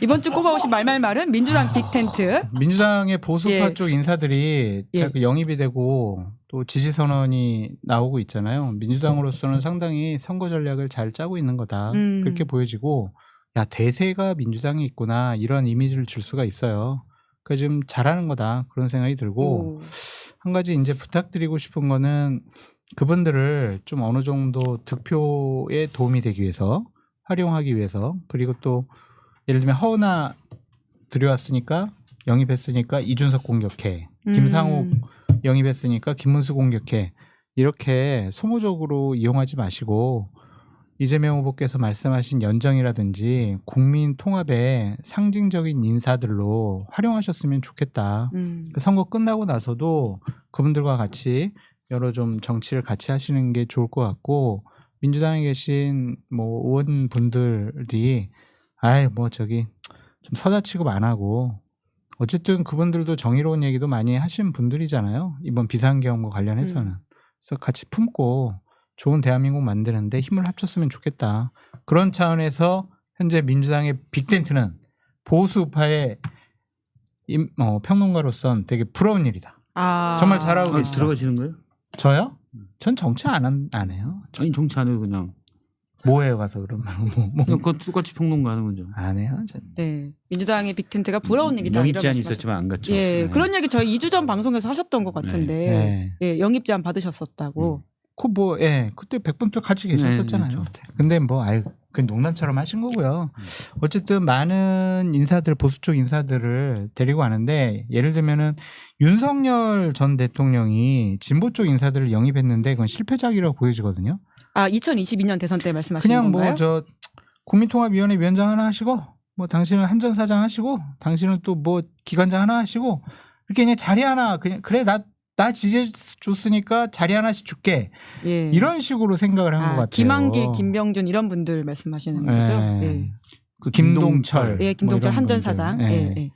이번 주 꼽아오신 말말말은 민주당 빅텐트. 민주당의 보수파 예. 쪽 인사들이 예. 자꾸 영입이 되고 또 지지 선언이 나오고 있잖아요. 민주당으로서는 상당히 선거 전략을 잘 짜고 있는 거다. 그렇게 보여지고 야 대세가 민주당에 있구나 이런 이미지를 줄 수가 있어요. 그러니까 지금 잘하는 거다 그런 생각이 들고 오. 한 가지 이제 부탁드리고 싶은 거는 그분들을 좀 어느 정도 득표에 도움이 되기 위해서 활용하기 위해서 그리고 또 예를 들면 허은하 들여왔으니까 영입했으니까 이준석 공격해. 김상욱 영입했으니까 김문수 공격해. 이렇게 소모적으로 이용하지 마시고 이재명 후보께서 말씀하신 연정이라든지 국민 통합의 상징적인 인사들로 활용하셨으면 좋겠다. 그 선거 끝나고 나서도 그분들과 같이 여러 좀 정치를 같이 하시는 게 좋을 것 같고 민주당에 계신 뭐 의원분들이 저기 좀 서자 취급 안 하고 어쨌든 그분들도 정의로운 얘기도 많이 하신 분들이잖아요. 이번 비상계엄과 관련해서는. 그래서 같이 품고 좋은 대한민국 만드는데 힘을 합쳤으면 좋겠다. 그런 차원에서 현재 민주당의 빅텐트는 보수파의 평론가로선 되게 부러운 일이다. 아. 정말 잘하고 아, 계시다. 들어가시는 거예요? 저요? 전 정치 안 해요. 아니 정치 안 해요 그냥. 뭐해요 가서 그러면 그냥 그거 똑같이 평론가하는 거죠. 안 해요. 전. 네. 민주당의 빅텐트가 부러운 일이다. 영입 이런 제안이 말씀하셨- 있었지만 안 갔죠. 예, 네. 그런 얘기 저희 2주 전 방송에서 하셨던 것 같은데, 네. 예, 영입 제안 받으셨었다고. 그때 100분들 같이 계셨었잖아요. 네, 근데 뭐 그 농담처럼 하신 거고요. 어쨌든 많은 인사들 보수 쪽 인사들을 데리고 가는데 예를 들면은 윤석열 전 대통령이 진보 쪽 인사들을 영입했는데 그건 실패작이라고 보여지거든요. 아, 2022년 대선 때 말씀하시는 그냥 건가요? 뭐 저 국민통합위원회 위원장 하나 하시고 뭐 당신은 한전사장 하시고 당신은 또 뭐 기관장 하나 하시고 이렇게 그냥 자리 하나 그냥 그래 나 지지해 줬으니까 자리 하나씩 줄게 예. 이런 식으로 생각을 한 것 같아요. 김한길, 김병준 이런 분들 말씀하시는 거죠? 예. 그 김동철, 예, 뭐 김동철 이런 한전 분들. 사장. 예. 예, 예.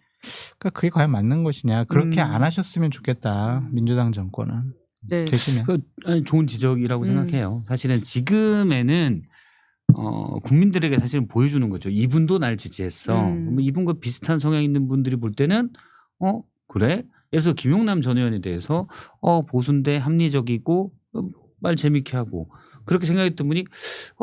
그러니까 그게 과연 맞는 것이냐? 그렇게 안 하셨으면 좋겠다. 음. 민주당 정권은 네. 되시면. 아니, 좋은 지적이라고 생각해요. 사실은 지금에는 국민들에게 사실은 보여주는 거죠. 이분도 날 지지했어. 뭐 이분과 비슷한 성향 있는 분들이 볼 때는 그래? 그래서 김용남 전 의원에 대해서 보수인데 합리적이고 말 재밌게 하고 그렇게 생각했던 분이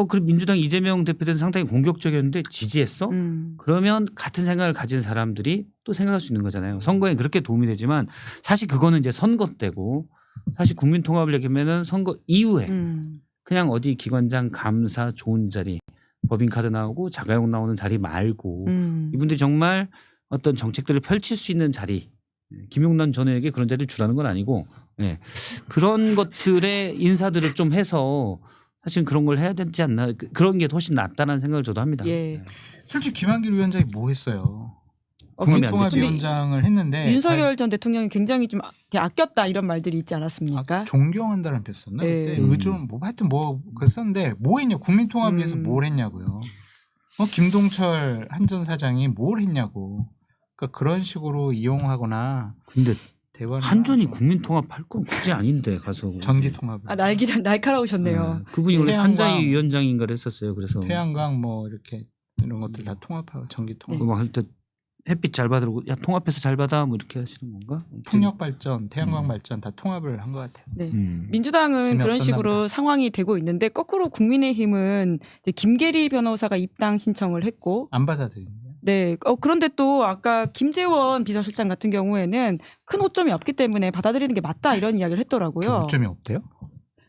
그래 민주당 이재명 대표 때는 상당히 공격적이었는데 지지했어? 그러면 같은 생각을 가진 사람들이 또 생각할 수 있는 거잖아요. 선거에 그렇게 도움이 되지만 사실 그거는 이제 선거 때고 사실 국민통합을 얘기하면은 선거 이후에 그냥 어디 기관장 감사 좋은 자리 법인카드 나오고 자가용 나오는 자리 말고 이분들이 정말 어떤 정책들을 펼칠 수 있는 자리 김용남 전 의원에게 그런 자리를 주라는 건 아니고 그런 것들의 인사들을 좀 해서 사실 그런 걸 해야 되지 않나 그런 게 훨씬 낫다는 생각을 저도 합니다. 예. 솔직히 김한길 위원장이 뭐 했어요? 공감이 안 되죠. 국민통합위원장을 했는데 윤석열 전 대통령이 굉장히 좀 아꼈다 이런 말들이 있지 않았습니까? 존경한다는 표 썼나? 예. 그때 의존 뭐 하여튼 뭐 그랬었는데 뭐 했냐? 국민통합 위해서 뭘 했냐고요? 김동철 한전 사장이 뭘 했냐고? 그러니까 그런 식으로 이용하거나 근데 대화를 한전이 하죠. 국민통합할 건 굳이 아닌데 가서 전기통합. 아, 날카로우셨네요. 그분이 원래 태양광. 산자위 위원장인가를 했었어요. 그래서 태양광 뭐 이렇게 이런 것들 다 통합하고 전기통합. 뭐 할 때 햇빛 잘 받으라고 야 통합해서 잘 받아 뭐 이렇게 하시는 건가? 풍력 발전, 태양광 발전 다 통합을 한 것 같아요. 네. 음. 민주당은 그런 재미없었나 식으로 보다. 상황이 되고 있는데 거꾸로 국민의힘은 이제 김계리 변호사가 입당 신청을 했고 안 받아들이네요. 네. 그런데 또 아까 김재원 비서실장 같은 경우에는 큰 오점이 없기 때문에 받아들이는 게 맞다 이런 이야기를 했더라고요. 교점이 없대요?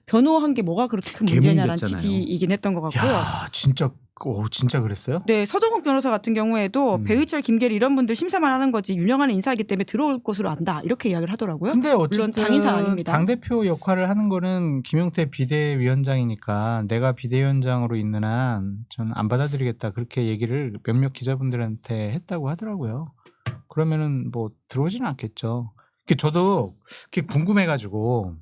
변호한 게 뭐가 그렇게 큰 문제냐라는 개몽됐잖아요. 취지이긴 했던 것 같고요. 야, 진짜 그랬어요? 네, 서정욱 변호사 같은 경우에도 배의철, 김계리 이런 분들 심사만 하는 거지 유명한 인사이기 때문에 들어올 것으로 안다 이렇게 이야기를 하더라고요. 근데 물론 어쨌든 당인사 아닙니다. 당대표 역할을 하는 거는 김용태 비대위원장이니까 내가 비대위원장으로 있는 한 저는 안 받아들이겠다 그렇게 얘기를 몇몇 기자분들한테 했다고 하더라고요. 그러면은 뭐 들어오지는 않겠죠. 저도 그게 궁금해가지고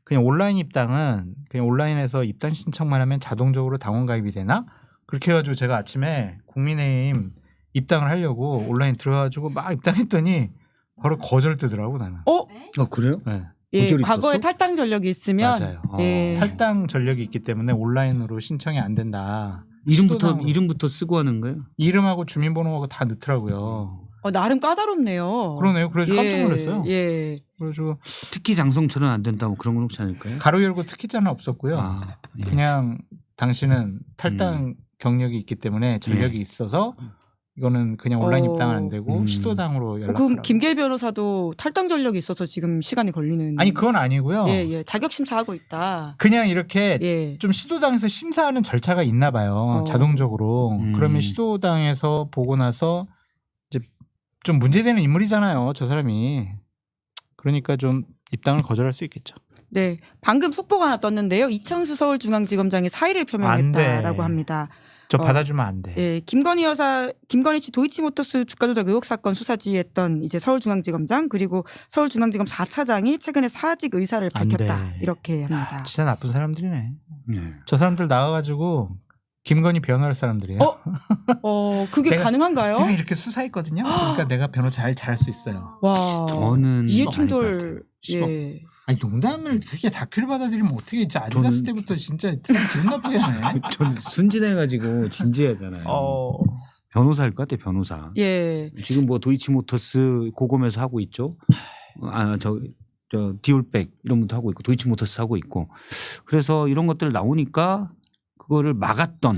그냥 온라인 입당은 그냥 온라인에서 입당 신청만 하면 자동적으로 당원 가입이 되나? 그렇게 해가지고 제가 아침에 국민의힘 입당을 하려고 온라인 들어가지고 막 입당했더니 바로 거절 뜨더라고 나는. 그래요? 네. 예, 거절이 과거에 떴어? 탈당 전력이 있으면 맞아요. 예. 탈당 전력이 있기 때문에 온라인으로 신청이 안 된다. 이름부터 쓰고 하는 거예요? 이름하고 주민번호하고 다 넣더라고요. 나름 까다롭네요. 그러네요. 그래서 깜짝 놀랐어요. 예. 그래가지고 특히 장성철은 안 된다고 그런 건 혹시 아닐까요? 가로 열고 특기자는 없었고요. 예. 그냥 당신은 탈당 경력이 있기 때문에 전력이 있어서 이거는 그냥 온라인 입당은 안 되고 시도당으로 연락하라고. 그럼 김계리 변호사도 탈당 전력이 있어서 지금 시간이 걸리는. 아니 그건 아니고요. 예. 자격 심사하고 있다. 그냥 이렇게 예. 좀 시도당에서 심사하는 절차가 있나 봐요. 자동적으로. 그러면 시도당에서 보고 나서 이제 좀 문제되는 인물이잖아요. 저 사람이. 그러니까 좀 입당을 거절할 수 있겠죠. 네. 방금 속보가 하나 떴는데요. 이창수 서울중앙지검장이 사의를 표명했다라고 합니다. 저 받아주면 안 돼. 예, 김건희 씨 도이치모터스 주가 조작 의혹 사건 수사 지휘했던 이제 서울중앙지검장 그리고 서울중앙지검 4차장이 최근에 사직 의사를 안 밝혔다. 돼. 이렇게 합니다. 진짜 나쁜 사람들이네. 네. 저 사람들 나와가지고 김건희 변호할 사람들이에요. 그게 내가 가능한가요? 내가 이렇게 수사했거든요. 그러니까 내가 변호 잘할 수 있어요. 와. 저는 이해충돌. 씹어. 예. 아니 농담을 그렇게 다큐를 받아들이면 어떻게 진짜 아디다스 저는- 때부터 진짜 기분 나쁘게 하네. 전 순진해가지고 진지하잖아요. 변호사일 것 같아 변호사. 예. 지금 뭐 도이치모터스 고검에서 하고 있죠. 저 디올백 이런 것도 하고 있고 도이치모터스 하고 있고 그래서 이런 것들 나오니까 그거를 막았던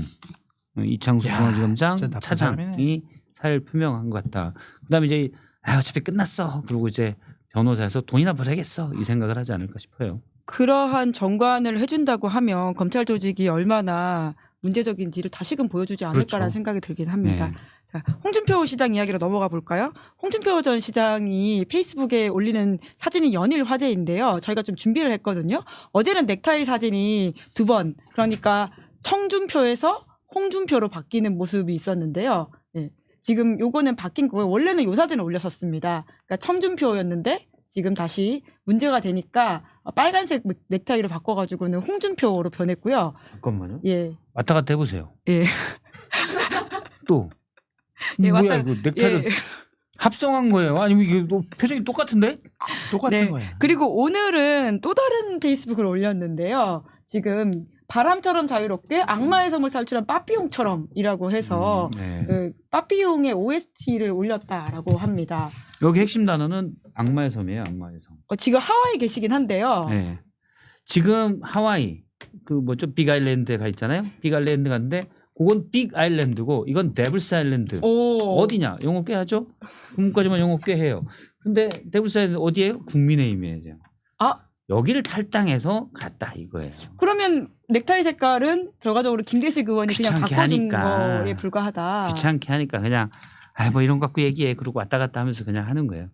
이창수 야, 중앙지검장 진짜 나쁜 차장이 사의를 표명한 것 같다. 그다음에 이제 어차피 끝났어. 그리고 이제 변호사에서 돈이나 벌어야겠어 이 생각을 하지 않을까 싶어요. 그러한 정관을 해준다고 하면 검찰 조직이 얼마나 문제적인지를 다시금 보여주지 않을까라는 그렇죠. 생각이 들긴 합니다. 네. 자, 홍준표 시장 이야기로 넘어가 볼까요? 홍준표 전 시장이 페이스북에 올리는 사진이 연일 화제인데요. 저희가 좀 준비를 했거든요. 어제는 넥타이 사진이 2번, 그러니까 청준표에서 홍준표로 바뀌는 모습이 있었는데요. 네. 지금 요거는 바뀐 거고요. 원래는 요 사진을 올렸었습니다. 그러니까 청준표였는데 지금 다시 문제가 되니까 빨간색 넥타이로 바꿔가지고는 홍준표로 변했고요. 잠깐만요. 예. 왔다 갔다 해보세요. 예. 또 예, 뭐야 왔다- 이거 넥타이를 예. 합성한 거예요? 아니면 이게 또 표정이 똑같은데? 똑같은 네. 거예요. 그리고 오늘은 또 다른 페이스북을 올렸는데요. 지금 바람처럼 자유롭게 악마의 섬을 탈출한 빠삐용처럼이라고 해서 네. 그 빠삐용의 OST를 올렸다라고 합니다. 여기 핵심 단어는 악마의 섬이에요. 악마의 섬. 지금 하와이에 계시긴 한데요. 네. 지금 하와이 그 뭐죠? 빅 아일랜드에 가 있잖아요. 빅 아일랜드 갔는데 그건 빅 아일랜드고 이건 데블스 아일랜드. 오. 어디냐? 영어 꽤 하죠? 국문까지만 영어 꽤 해요. 근데 데블스 아일랜드 어디예요? 국민의힘이에요. 아, 여기를 탈당해서 갔다 이거예요. 그러면 넥타이 색깔은 결과적으로 김대식 의원이 그냥 귀찮게 바꿔준 하니까. 거에 불과하다. 귀찮게 하니까 그냥 뭐 이런 거 갖고 얘기해. 그러고 왔다 갔다 하면서 그냥 하는 거예요.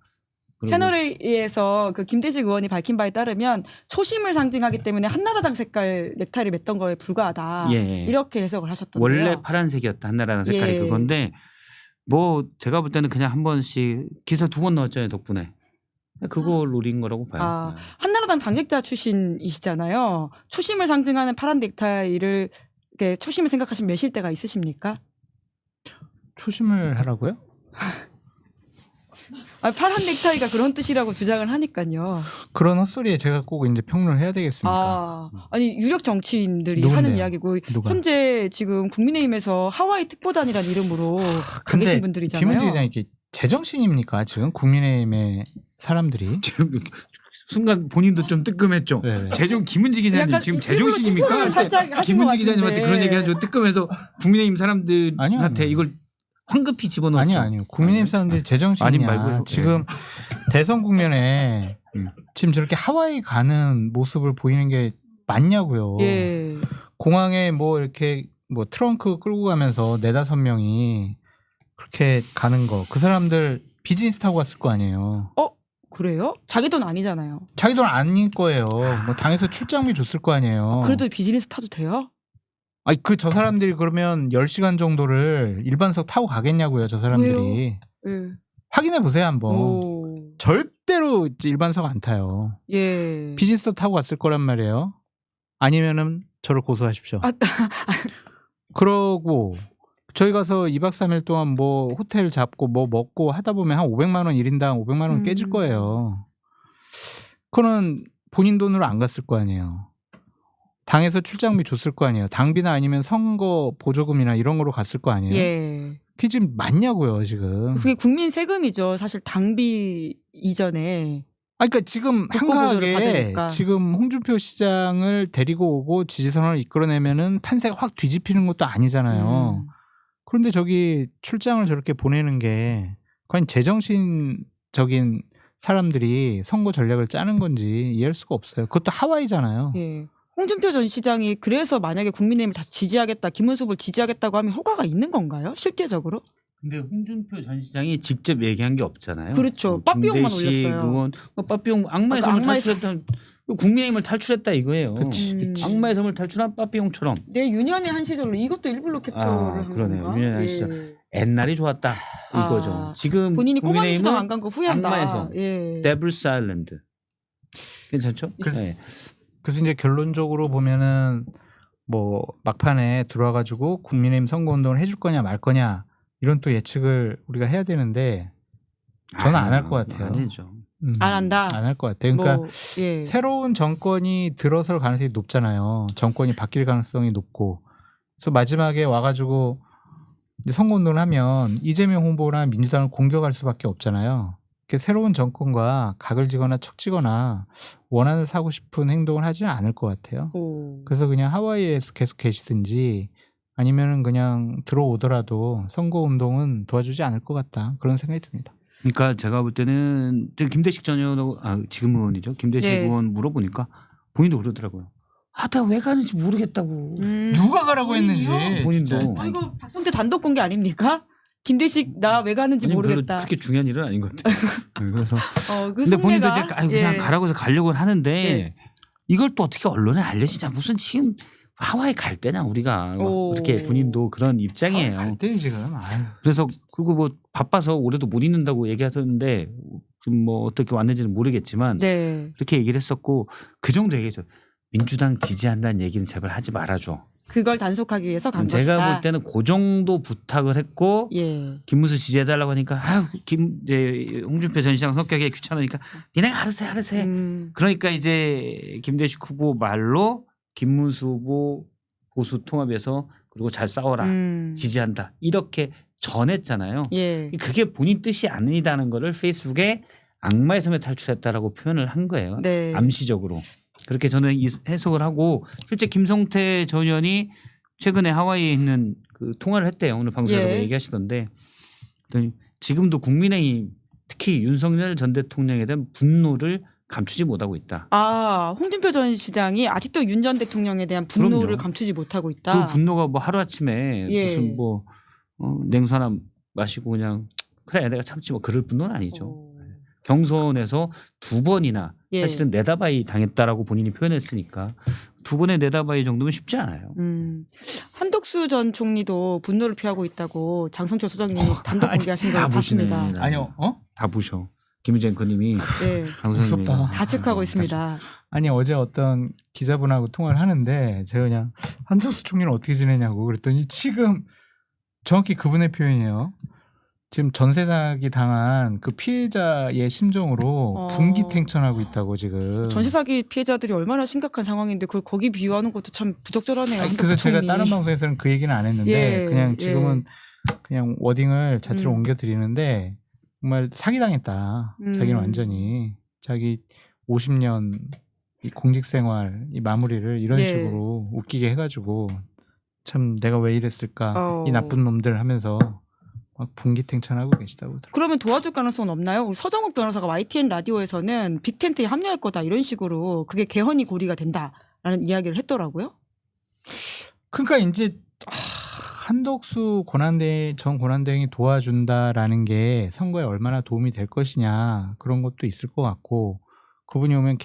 그리고 채널A에서 그 김대식 의원이 밝힌 바에 따르면 초심을 상징하기 때문에 한나라당 색깔 넥타이를 맸던 거에 불과하다. 예. 이렇게 해석을 하셨던데요. 원래 파란색이었다. 한나라당 색깔이 예. 그건데 뭐 제가 볼 때는 그냥 한 번씩 기사 2번 넣었잖아요. 덕분에. 그거 노린 거라고 봐요. 아, 한나라당 당직자 출신이시잖아요. 초심을 상징하는 파란 넥타이를 이렇게 초심을 생각하시면 매실 때가 있으십니까? 초심을 하라고요? 파란 넥타이가 그런 뜻이라고 주장을 하니까요. 그런 헛소리에 제가 꼭 이제 평론을 해야 되겠습니까? 아니 유력 정치인들이 누군데요? 하는 이야기고 누가? 현재 지금 국민의힘에서 하와이 특보단이라는 이름으로 가 근데 계신 분들이잖아요. 김은지 기자님 이게 제정신입니까? 지금 국민의힘의 사람들이? 지금 순간 본인도 좀 뜨끔했죠. 네. 제정 김은지 기자님 약간 지금 일부러 제정신입니까? 심표를 살짝 하신 김은지 것 기자님한테 같은데. 그런 얘기하죠. 뜨끔해서 국민의힘 사람들한테 아니요. 이걸 황급히 집어넣었죠. 아니요. 국민의힘 사람들이 제정신이냐. 아님 말고요. 지금 대선 국면에 지금 저렇게 하와이 가는 모습을 보이는 게 맞냐고요. 예. 공항에 뭐 이렇게 뭐 트렁크 끌고 가면서 4-5명이 그렇게 가는 거. 그 사람들 비즈니스 타고 갔을 거 아니에요. 그래요? 자기 돈 아니잖아요. 자기 돈 아닐 거예요. 뭐 당에서 출장비 줬을 거 아니에요. 그래도 비즈니스 타도 돼요? 아니 저 사람들이 그러면 10시간 정도를 일반석 타고 가겠냐고요. 저 사람들이. 예. 확인해 보세요, 한번. 오. 절대로 일반석 안 타요. 예. 비즈니스 타고 갔을 거란 말이에요. 아니면은 저를 고소하십시오. 아, 그러고 저희 가서 2박 3일 동안 뭐 호텔 잡고 뭐 먹고 하다 보면 한 500만 원 1인당 500만 원 깨질 거예요. 그거는 본인 돈으로 안 갔을 거 아니에요. 당에서 출장비 줬을 거 아니에요. 당비나 아니면 선거 보조금이나 이런 거로 갔을 거 아니에요. 예. 그게 지금 맞냐고요, 지금. 그게 국민 세금이죠. 사실 당비 이전에. 그러니까 지금 국고 보조를 한가하게 받으니까. 지금 홍준표 시장을 데리고 오고 지지선을 이끌어내면은 판세가 확 뒤집히는 것도 아니잖아요. 그런데 저기 출장을 저렇게 보내는 게 과연 제정신적인 사람들이 선거 전략을 짜는 건지 이해할 수가 없어요. 그것도 하와이잖아요. 예. 홍준표 전 시장이 그래서 만약에 국민의힘을 다시 지지하겠다, 김은숙을 지지하겠다고 하면 효과가 있는 건가요? 실제적으로? 근데 홍준표 전 시장이 직접 얘기한 게 없잖아요. 그렇죠. 빠삐용만 김대식 올렸어요. 그건 빠삐용 악마의 아까 섬을 악마의 탈출했던 국민의힘을 탈출했다 이거예요. 그치. 악마의 섬을 탈출한 빠삐용처럼 내 유년의 한 시절로 이것도 일부러 캡처를 한 그러네요. 건가? 유년의 한 시절. 옛날이 좋았다 이거죠. 지금 본인이 꼬마니지도 국민의힘은 안 간 거 후회한다. 악마의 섬. 예. 데블스 아일랜드. 괜찮죠? 네. 그래서 이제 결론적으로 보면은 뭐 막판에 들어와가지고 국민의힘 선거운동을 해줄 거냐 말 거냐 이런 또 예측을 우리가 해야 되는데 저는 안 할 것 같아요. 아니죠. 안 한다. 안 할 것 같아요. 그러니까 뭐, 예. 새로운 정권이 들어설 가능성이 높잖아요. 정권이 바뀔 가능성이 높고. 그래서 마지막에 와가지고 이제 선거운동을 하면 이재명 후보나 민주당을 공격할 수밖에 없잖아요. 새로운 정권과 각을 지거나 척지거나 원한을 사고 싶은 행동을 하지는 않을 것 같아요. 오. 그래서 그냥 하와이에서 계속 계시든지 아니면은 그냥 들어오더라도 선거운동은 도와주지 않을 것 같다. 그런 생각이 듭니다. 그러니까 제가 볼 때는 김대식 전 의원, 지금 의원이죠. 김대식 네. 의원 물어보니까 본인도 그러더라고요. 내가 왜 가는지 모르겠다고. 누가 가라고 본인이요? 했는지. 본인도. 진짜. 이거 박성태 단독 공개 아닙니까? 김대식 나 왜 가는지 본인 별로 모르겠다. 그렇게 중요한 일은 아닌 것 같아요. 그래서 그 근데 본인도 속내가, 이제 그냥 예. 가라고 해서 가려고는 하는데 예. 이걸 또 어떻게 언론에 알려지냐. 무슨 지금 하와이 갈 때냐 우리가. 오. 어떻게 본인도 그런 입장이에요. 갈 때는 지금. 아유. 그래서 그리고 뭐 바빠서 올해도 못 있는다고 얘기하던데 좀 뭐 어떻게 왔는지는 모르겠지만 네. 그렇게 얘기를 했었고 그 정도 얘기했죠. 민주당 지지한다는 얘기는 제발 하지 말아줘. 그걸 단속하기 위해서 간 제가 것이다. 볼 때는 그 정도 부탁을 했고 예. 김문수 지지해달라고 하니까 홍준표 전 시장 성격이 귀찮으니까 니네 알아서 해. 그러니까 이제 김대식 후보 말로 김문수 후보 보수 통합에서 그리고 잘 싸워라 지지한다 이렇게 전했잖아요. 예. 그게 본인 뜻이 아니다는 거를 페이스북에 악마의 섬에 탈출했다라고 표현을 한 거예요. 네. 암시적으로. 그렇게 저는 해석을 하고 실제 김성태 전 의원이 최근에 하와이에 있는 그 통화를 했대요. 오늘 방송에서 예. 얘기하시던데 그랬더니 지금도 국민의힘 특히 윤석열 전 대통령에 대한 분노를 감추지 못하고 있다. 홍준표 전 시장이 아직도 윤 전 대통령에 대한 분노를 그럼요. 감추지 못하고 있다. 그 분노가 뭐 하루아침에 예. 무슨 뭐 냉수 하나 마시고 그냥 그래 내가 참지 뭐 그럴 분노는 아니죠. 경선에서 2번이나 예. 사실은 내다바이 당했다라고 본인이 표현했으니까 2번의 내다바이 정도면 쉽지 않아요. 한덕수 전 총리도 분노를 표하고 있다고 장성철 소장님이 단독 공개하신 걸 다 보시네. 봤습니다. 아니요. 다 보셔. 김희재 앵커님이 네. 장소장님이 무섭다. 다 체크하고 있습니다. 아니 어제 어떤 기자분하고 통화를 하는데 제가 그냥 한덕수 총리는 어떻게 지내냐고 그랬더니 지금 정확히 그분의 표현이에요. 지금 전세 사기 당한 그 피해자의 심정으로 분기탱천하고 있다고 지금. 전세 사기 피해자들이 얼마나 심각한 상황인데 그걸 거기 비유하는 것도 참 부적절하네요. 아니, 그래서 한덕수 제가 총리. 다른 방송에서는 그 얘기는 안 했는데 예, 그냥 지금은 그냥 워딩을 자체로 옮겨 드리는데 정말 사기당했다. 자기는 완전히 자기 50년 이 공직생활 이 마무리를 이런 예. 식으로 웃기게 해가지고 참 내가 왜 이랬을까 이 나쁜 놈들 하면서 막 분기탱천하고 계시다고 그러더라고요. 그러면 도와줄 가능성은 없나요? 우리 서정욱 변호사가 YTN 라디오에서는 빅텐트에 합류할 거다 이런 식으로 그게 개헌이 고리가 된다라는 이야기를 했더라고요. 그러니까 이제 한덕수 전 권한대행이 도와준다라는 게 선거에 얼마나 도움이 될 것이냐 그런 것도 있을 것 같고 그분이 오면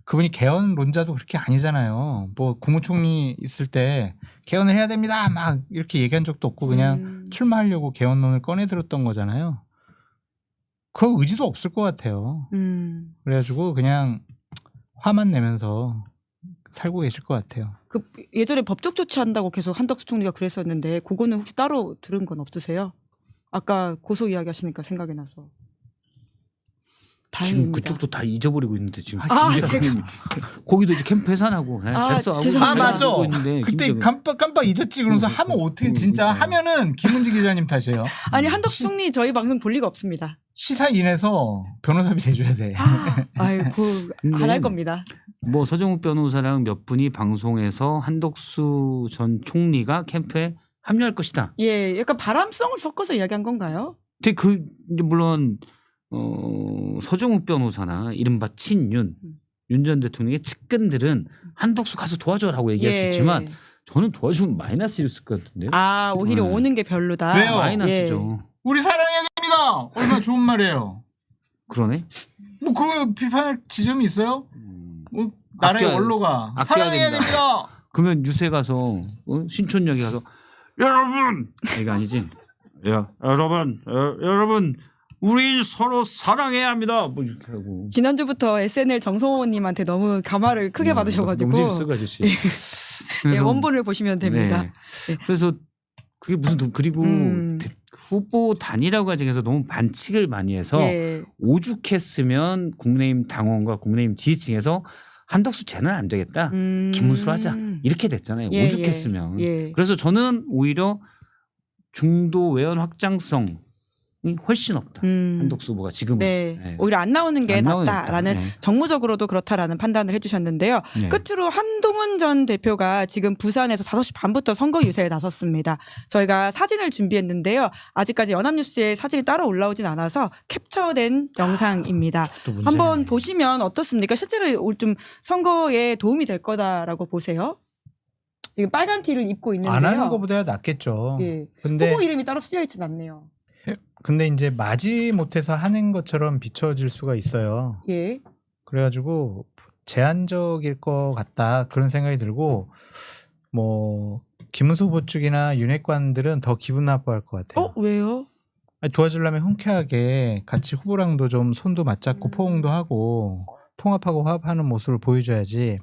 그분이 개헌론자도 그렇게 아니잖아요. 뭐 국무총리 있을 때 개헌을 해야 됩니다 막 이렇게 얘기한 적도 없고 그냥 출마하려고 개헌론을 꺼내들었던 거잖아요. 그 의지도 없을 것 같아요. 그래가지고 그냥 화만 내면서 살고 계실 것 같아요. 그 예전에 법적 조치한다고 계속 한덕수 총리가 그랬었는데 그거는 혹시 따로 들은 건 없으세요? 아까 고소 이야기 하시니까 생각이 나서. 지금 다행입니다. 그쪽도 다 잊어버리고 있는데 지금 제가. 거기도 이제 캠프 해산하고 됐어 하고 죄송합니다. 맞아. 있는데 그때 김정은. 깜빡 잊었지. 그러면서 하면 어떻게 진짜 하면은 김은지 기자님 탓이에요. 아니 한덕수 총리 저희 방송 볼 리가 없습니다. 시사인에서 변호사비 대줘야 돼. 아이고 안 할 겁니다. 뭐 서정욱 변호사랑 몇 분이 방송에서 한덕수 전 총리가 캠프에 합류할 것이다. 예, 약간 바람성을 섞어서 이야기한 건가요? 근데 그 이제 물론 서정욱 변호사나 이른바 친윤 윤 전 대통령의 측근들은 한덕수 가서 도와줘라고 얘기할 수 있지만 저는 도와주면 마이너스일 것 같은데요. 오히려 네. 오는 게 별로다. 왜요? 마이너스죠. 우리 사랑해야 됩니다. 얼마나 좋은 말이에요. 그러네. 뭐 그거 비판할 지점이 있어요? 뭐 나라의 아껴야- 원로가 아껴야 사랑해야 됩니다. 됩니다. 그러면 유세 가서 신촌역에 가서 여러분 이거 아니지? 여러분 우리 서로 사랑해야 합니다. 뭐 이렇게 하고. 지난주부터 SNL 정성호님한테 너무 감화를 크게 받으셔가지고 너무 재밌어 아저씨. 예, 원본을 보시면 됩니다. 네. 그래서 그게 무슨 그리고 후보 단일화 과정에서 너무 반칙을 많이 해서 예. 오죽했으면 국민의힘 당원과 국민의힘 지지층에서 한덕수 쟤는 안 되겠다. 김문수로 하자. 이렇게 됐잖아요. 예, 오죽했으면. 예. 그래서 저는 오히려 중도 외연 확장성이 훨씬 없다. 한덕수 후보가 지금은. 네. 네. 오히려 안 나오는 게 안 나오겠다. 낫다라는 네. 정무적으로도 그렇다라는 판단을 해주셨는데요. 네. 끝으로 한동훈 전 대표가 지금 부산에서 5시 반부터 선거 유세에 나섰습니다. 저희가 사진을 준비했는데요. 아직까지 연합뉴스에 사진이 따로 올라오진 않아서 캡처된 영상입니다. 또 문제네. 한번 보시면 어떻습니까? 실제로 좀 선거에 도움이 될 거다라고 보세요. 지금 빨간 티를 입고 있는데요. 안 하는 것보다 낫겠죠. 예. 근데 후보 이름이 따로 쓰여 있진 않네요. 근데 이제 마지 못해서 하는 것처럼 비춰질 수가 있어요. 예. 그래가지고 제한적일 것 같다 그런 생각이 들고 뭐 김문수 후보 측이나 윤핵관들은 더 기분 나빠할 것 같아요. 왜요? 아니, 도와주려면 흔쾌하게 같이 후보랑도 좀 손도 맞잡고 포옹도 하고 통합하고 화합하는 모습을 보여줘야지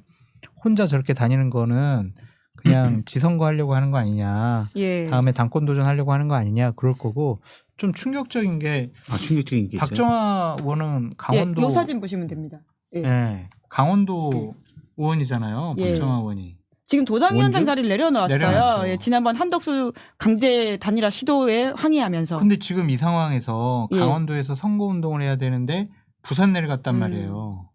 혼자 저렇게 다니는 거는 그냥 지선거 하려고 하는 거 아니냐. 예. 다음에 당권 도전하려고 하는 거 아니냐 그럴 거고 좀 충격적인 게 충격적인 게 있어요. 박정아 의원은 강원도 이 사진 보시면 됩니다. 예. 네, 강원도 의원이잖아요. 예. 박정아 의원이. 지금 도당위원장 원주? 자리를 내려놓았어요. 내려놨죠. 예, 지난번 한덕수 강제 단일화 시도에 항의하면서. 근데 지금 이 상황에서 예. 강원도에서 선거운동을 해야 되는데 부산 내려갔단 음. 말이에요.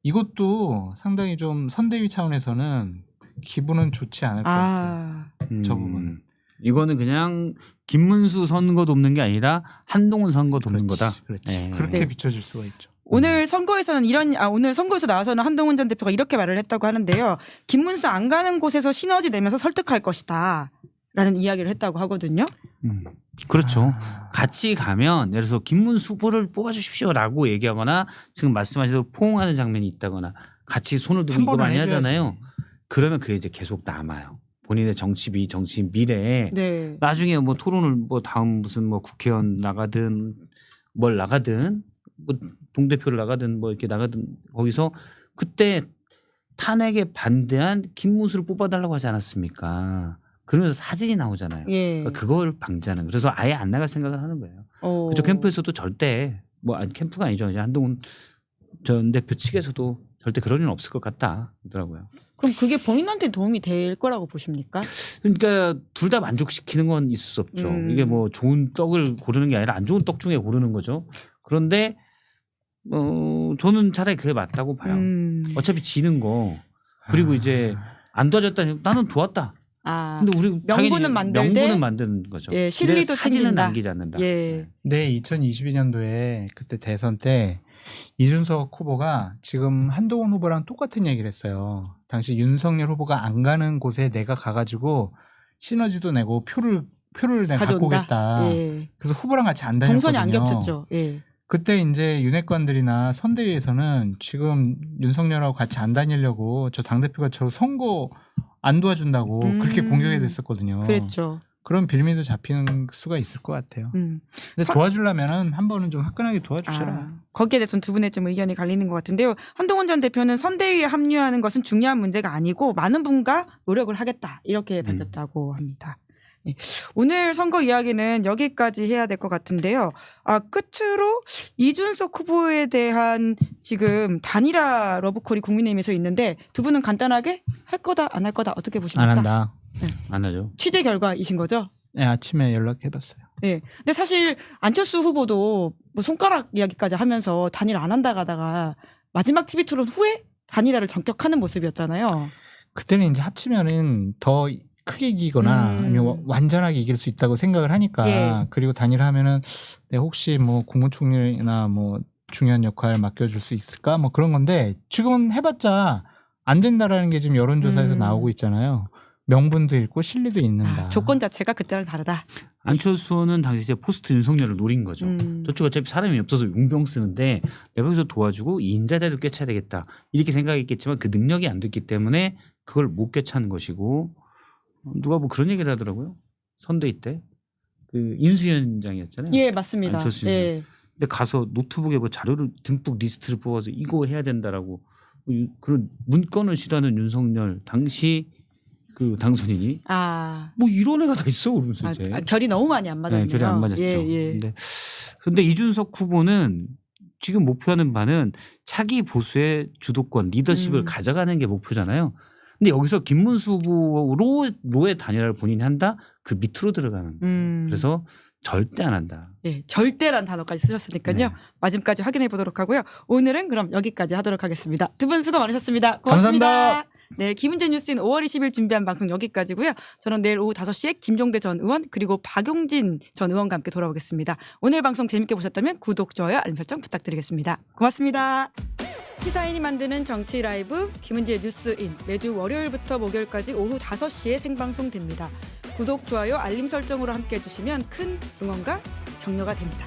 이것도 상당히 좀 선대위 차원에서는 기분은 좋지 않을 것 같아요. 저 부분은. 이거는 그냥 김문수 선거 돕는 게 아니라 한동훈 선거 돕는 거다. 그렇지. 네. 그렇게 네. 비춰질 수가 있죠. 오늘 선거에서는 오늘 선거에서 나와서는 한동훈 전 대표가 이렇게 말을 했다고 하는데요. 김문수 안 가는 곳에서 시너지 내면서 설득할 것이다. 라는 이야기를 했다고 하거든요. 그렇죠. 아. 같이 가면 예를 들어서 김문수 후보를 뽑아주십시오라고 얘기하거나 지금 말씀하신 대로 포옹하는 장면이 있다거나 같이 손을 들고 한 이거 번은 많이 해줘야지. 하잖아요. 그러면 그게 이제 계속 남아요. 본인의 정치비, 정치 미래에 네. 나중에 뭐 토론을 뭐 다음 무슨 뭐 국회의원 나가든 뭘 나가든 뭐 동대표를 나가든 뭐 이렇게 나가든 거기서 그때 탄핵에 반대한 김문수를 뽑아달라고 하지 않았습니까? 그러면서 사진이 나오잖아요. 예. 그러니까 그걸 방지하는 거예요. 그래서 아예 안 나갈 생각을 하는 거예요. 그쪽 캠프에서도 절대 뭐 아니 캠프가 아니죠. 이제 한동훈 전 대표 측에서도 절대 그럴 일은 없을 것 같다 그러더라고요. 그럼 그게 본인한테 도움이 될 거라고 보십니까? 그러니까 둘 다 만족시키는 건 있을 수 없죠. 이게 뭐 좋은 떡을 고르는 게 아니라 안 좋은 떡 중에 고르는 거죠. 그런데 저는 차라리 그게 맞다고 봐요. 어차피 지는 거 그리고 이제 안 도와줬다니 나는 도왔다. 근데 우리 명분은 만들되 명분은 만드는 거죠. 예, 실리도 근데 사진은 챙긴다. 남기지 않는다. 예. 네, 2022년도에 그때 대선 때 이준석 후보가 지금 한동훈 후보랑 똑같은 얘기를 했어요. 당시 윤석열 후보가 안 가는 곳에 내가 가가지고 시너지도 내고 표를 내가 갖고 가져온다. 오겠다. 예. 그래서 후보랑 같이 안 다녔거든요. 동선이 안 겹쳤죠. 예. 그때 이제 윤핵관들이나 선대위에서는 지금 윤석열하고 같이 안 다니려고 저 당대표가 저 선거 안 도와준다고 그렇게 공격이 됐었거든요. 그랬죠. 그런 빌미도 잡히는 수가 있을 것 같아요. 근데 서- 도와주려면은 한 번은 좀 화끈하게 도와주셔라. 거기에 대해서는 두 분의 좀 의견이 갈리는 것 같은데요. 한동훈 전 대표는 선대위에 합류하는 것은 중요한 문제가 아니고 많은 분과 노력을 하겠다 이렇게 밝혔다고 합니다. 네. 오늘 선거 이야기는 여기까지 해야 될 것 같은데요. 끝으로 이준석 후보에 대한 지금 단일화 러브콜이 국민의힘에서 있는데 두 분은 간단하게 할 거다 안 할 거다 어떻게 보십니까? 안 한다. 안 하죠. 취재 결과이신 거죠? 네, 아침에 연락해봤어요. 네. 근데 사실 안철수 후보도 뭐 손가락 이야기까지 하면서 단일 안 한다 가다가 마지막 TV 토론 후에 단일화를 전격하는 모습이었잖아요. 그때는 이제 합치면은 더 크게 이기거나 아니면 완전하게 이길 수 있다고 생각을 하니까 예. 그리고 단일화하면은 내가 혹시 뭐 국무총리나 뭐 중요한 역할 맡겨줄 수 있을까 뭐 그런 건데 지금은 해봤자 안 된다라는 게 지금 여론조사에서 나오고 있잖아요. 명분도 있고 실리도 있는다. 조건 자체가 그때랑 다르다. 안철수는 당시 이제 포스트 윤석열을 노린 거죠. 저쪽 어차피 사람이 없어서 용병 쓰는데 내가 여기서 도와주고 이 인자자를 꿰차야 되겠다. 이렇게 생각했겠지만 그 능력이 안 됐기 때문에 그걸 못 꿰차는 것이고 누가 뭐 그런 얘기를 하더라고요. 선대위 때. 그 인수위원장이었잖아요. 예, 맞습니다. 안철수 예. 근데 가서 노트북에 뭐 자료를 듬뿍 리스트를 뽑아서 이거 해야 된다라고 그런 문건을 싫어하는 윤석열 당시 그 당선인이 아, 뭐 이런 애가 다 있어 그러면서 이제 결이 너무 많이 안 맞았네요. 네, 결이 안 맞았죠. 예, 예. 근데 이준석 후보는 지금 목표하는 바는 차기 보수의 주도권, 리더십을 가져가는 게 목표잖아요. 근데 여기서 김문수 후보로의 단일화를 본인이 한다? 그 밑으로 들어가는 거예요. 그래서 절대 안 한다. 예, 절대란 단어까지 쓰셨으니까요. 네. 마지막까지 확인해 보도록 하고요. 오늘은 그럼 여기까지 하도록 하겠습니다. 두 분 수고 많으셨습니다. 고맙습니다. 감사합니다. 네, 김은재 뉴스인 5월 20일 준비한 방송 여기까지고요. 저는 내일 오후 5시에 김종대 전 의원 그리고 박용진 전 의원과 함께 돌아오겠습니다. 오늘 방송 재밌게 보셨다면 구독, 좋아요, 알림 설정 부탁드리겠습니다. 고맙습니다. 시사인이 만드는 정치 라이브 김은재 뉴스인 매주 월요일부터 목요일까지 오후 5시에 생방송됩니다. 구독, 좋아요, 알림 설정으로 함께해 주시면 큰 응원과 격려가 됩니다.